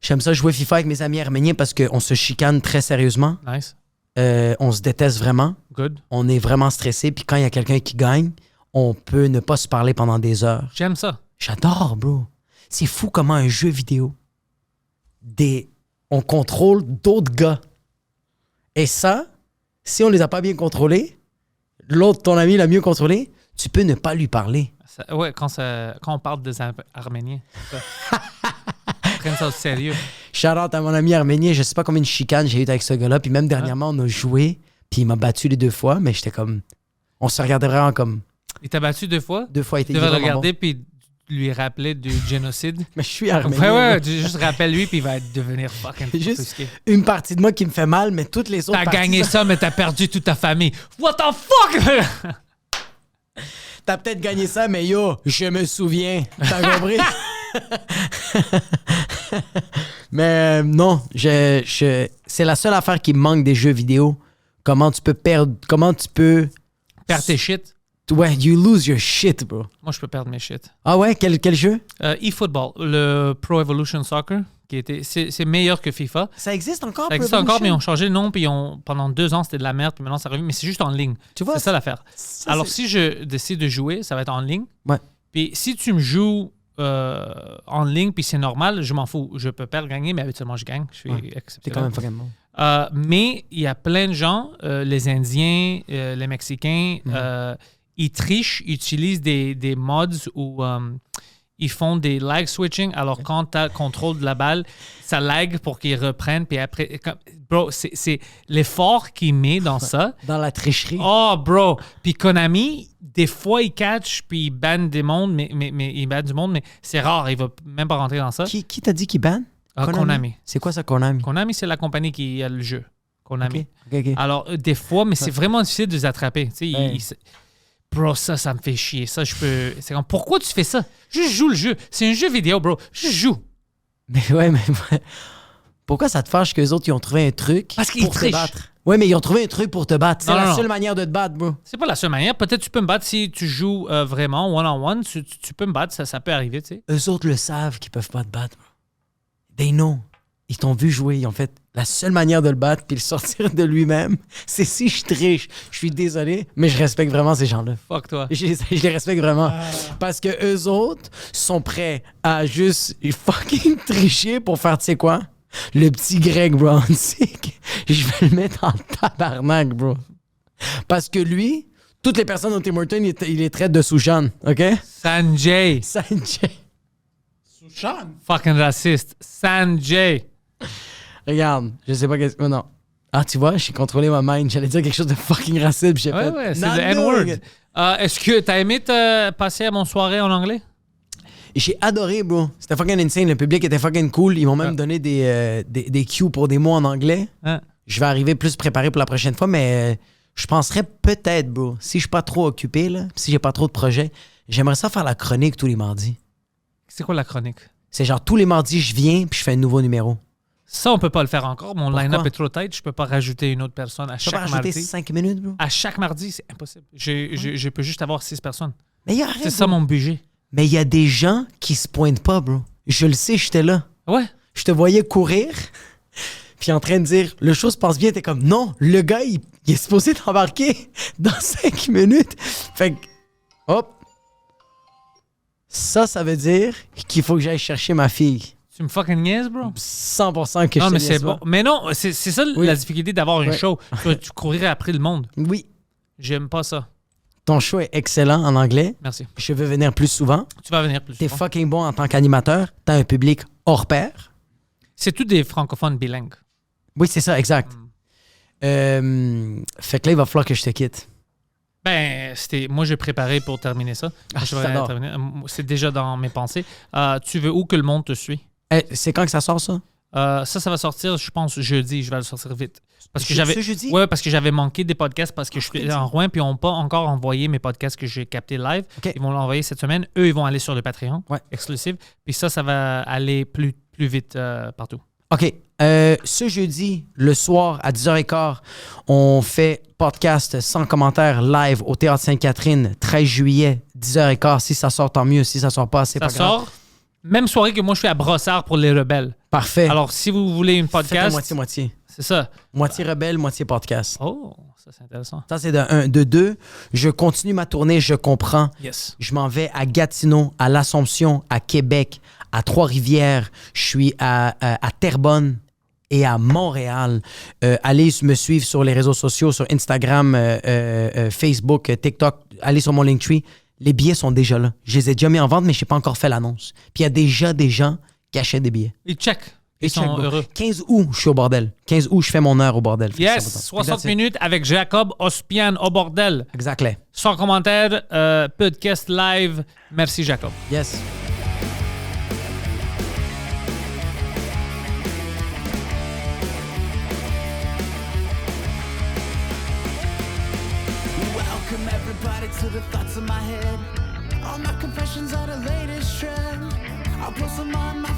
J'aime ça jouer FIFA avec mes amis arméniens parce qu'on se chicane très sérieusement. Nice. On se déteste vraiment. Good. On est vraiment stressé. Puis quand il y a quelqu'un qui gagne, on peut ne pas se parler pendant des heures. J'aime ça. J'adore, bro. C'est fou comment un jeu vidéo, on contrôle d'autres gars. Et ça, si on les a pas bien contrôlés, l'autre, ton ami, l'a mieux contrôlé, tu peux ne pas lui parler. Ouais, quand on parle des Arméniens. c'est ça. Prennent ça au sérieux. Shout-out à mon ami arménien, je sais pas combien de chicanes j'ai eu avec ce gars-là. Puis même dernièrement, on a joué, puis il m'a battu les 2 fois, mais j'étais comme... On se regardait vraiment comme... Il t'a battu 2 fois? 2 fois, il était Tu devrais le vraiment regarder bon. puis lui rappeler du génocide. Mais je suis arménien. Ouais, là. tu juste rappelle-lui puis il va devenir fucking Juste offusqué. une partie de moi qui me fait mal, mais toutes les autres T'as parties... gagné ça, mais t'as perdu toute ta famille. What the fuck? T'as peut-être gagné ça, mais yo, je me souviens. T'as compris? Mais non, c'est la seule affaire qui me manque des jeux vidéo. Comment tu peux perdre... Comment tu peux... Perdre tes shit. Ouais, you lose your shit, bro. Moi, je peux perdre mes shit. Ah ouais? Quel jeu? eFootball, le Pro Evolution Soccer, c'est meilleur que FIFA. Ça existe encore? Ça existe Pro encore, mais ils Evolution? ont changé le nom, puis pendant 2 ans, c'était de la merde, puis maintenant, ça revient. Mais c'est juste en ligne. Tu vois, C'est ça l'affaire. ça, Alors, c'est- si je décide de jouer, ça va être en ligne. Ouais. Puis si tu me joues en ligne, puis c'est normal, je m'en fous. Je peux perdre, gagner, mais habituellement, je gagne. Je suis Ouais. exceptionnel. C'est quand même fucking bon. Mais il y a plein de gens, les Indiens, les Mexicains, ils trichent, ils utilisent des mods où ils font des lag switching. Alors, quand tu as le contrôle de la balle, ça lag pour qu'ils reprennent. Puis après, bro, c'est l'effort qu'il met dans ça. Dans la tricherie. Oh, bro. Puis Konami, des fois, il catch, puis il banne des mondes, mais il banne du monde, mais c'est rare. Il va même pas rentrer dans ça. Qui t'a dit qu'il banne? Konami. C'est quoi ça, Konami? Konami, c'est la compagnie qui a le jeu. qu'on a mis. OK. Alors, des fois, mais c'est vraiment difficile de les attraper. Tu sais, Ouais. bro, ça me fait chier. Ça, je peux. C'est comme, pourquoi tu fais ça? Juste joue le jeu. C'est un jeu vidéo, bro. Juste joue. Mais pourquoi ça te fâche qu'eux autres, ils ont trouvé un truc Parce qu'ils pour te trichent. battre? Ouais, mais ils ont trouvé un truc pour te battre. C'est Non, la non, seule non. manière de te battre, bro. C'est pas la seule manière. Peut-être tu peux me battre si tu joues vraiment one-on-one. Tu peux me battre. Ça peut arriver, tu sais. Eux autres le savent qu'ils peuvent pas te battre, bro. They know. Ils t'ont vu jouer. Ils ont fait la seule manière de le battre puis le sortir de lui-même, c'est si je triche. Je suis désolé, mais je respecte vraiment ces gens-là. Fuck toi. Je les respecte vraiment. Parce que eux autres sont prêts à juste fucking tricher pour faire, tu sais quoi? Le petit Greg Bronsick, je vais le mettre en tabarnak, bro. Parce que lui, toutes les personnes au Tim Hortons, il les traite de Souchan, OK? Sanjay. Sanjay. Souchan. Fucking raciste. Sanjay. Regarde, je sais pas qu'est-ce que... Non. Ah, tu vois, j'ai contrôlé ma mind. J'allais dire quelque chose de fucking raciste, puis j'ai Ouais, fait... ouais, c'est Not le N-word. doing it. Est-ce que t'as aimé passer à mon soirée en anglais? J'ai adoré, bro. C'était fucking insane. Le public était fucking cool. Ils m'ont même donné des cues pour des mots en anglais. Hein? Je vais arriver plus préparé pour la prochaine fois, mais je penserais peut-être, bro, si je suis pas trop occupé, là, si j'ai pas trop de projets, j'aimerais ça faire la chronique tous les mardis. C'est quoi la chronique? C'est genre tous les mardis, je viens puis je fais un nouveau numéro. Ça, on peut pas le faire encore. Mon Pourquoi? line-up est trop tight. Je peux pas rajouter une autre personne à Je peux pas chaque rajouter mardi. 5 minutes, bro. À chaque mardi, c'est impossible. Je peux juste avoir 6 personnes. Mais C'est ça mon budget. Mais il y a des gens qui se pointent pas, bro. Je le sais, j'étais là. Ouais. Je te voyais courir, puis en train de dire, le show se passe bien, t'es comme, non, le gars, il est supposé t'embarquer dans 5 minutes. Fait que, hop. Ça veut dire qu'il faut que j'aille chercher ma fille. Tu me fucking niaises, bro? 100% que Non, je mais te c'est niaise bon. pas. Mais non, c'est ça Oui. la difficulté d'avoir une Ouais. show. Tu courirais après le monde. Oui, J'aime pas ça. ton show est excellent en anglais. Merci. Je veux venir plus souvent. Tu vas venir plus T'es souvent. fucking bon en tant qu'animateur. T'as un public hors pair. C'est tous des francophones bilingues. Oui, c'est ça, exact. Fait que là, il va falloir que je te quitte. Ben, moi, j'ai préparé pour terminer ça. Ah, Je vais j'adore. terminer. C'est déjà dans mes pensées. Tu veux où que le monde te suit? C'est quand que ça sort, ça? Ça va sortir, je pense, jeudi. Je vais le sortir vite. Parce que Ce jeudi? Ouais, parce que j'avais manqué des podcasts parce que je suis en Rouen, puis ils n'ont pas encore envoyé mes podcasts que j'ai captés live. OK. Ils vont l'envoyer cette semaine. Eux, ils vont aller sur le Patreon, Ouais. exclusif. Puis ça va aller plus vite partout. OK. Ce jeudi, le soir, à 10h15, on fait podcast sans commentaire live au Théâtre Sainte-Catherine, 13 juillet, 10h15. Si ça sort, tant mieux. Si ça sort pas, c'est Ça pas grave. sort, même soirée que moi, je suis à Brossard pour les rebelles. Parfait. Alors, si vous voulez une faites podcast, moitié-moitié. c'est ça. Moitié rebelle, moitié podcast. Oh, ça, c'est intéressant. Ça, c'est de 1. De 2, je continue ma tournée, je comprends. Yes. Je m'en vais à Gatineau, à l'Assomption, à Québec, à Trois-Rivières. Je suis à Terrebonne et à Montréal. Allez me suivre sur les réseaux sociaux, sur Instagram, Facebook, TikTok. Allez sur mon Linktree. Les billets sont déjà là. Je les ai déjà mis en vente, mais je n'ai pas encore fait l'annonce. Puis il y a déjà des gens qui achètent des billets. Ils check. Ils check, sont bro. heureux. 15 août, je suis au bordel. 15 août, je fais mon heure au bordel. Fait que Yes, ça va 60 That's it. minutes avec Jacob Ospian au bordel. Exactly. Sans commentaire, podcast live. Merci, Jacob. Yes. Welcome everybody to the thoughts in my head. All my confessions are the latest trend. I'll post them on my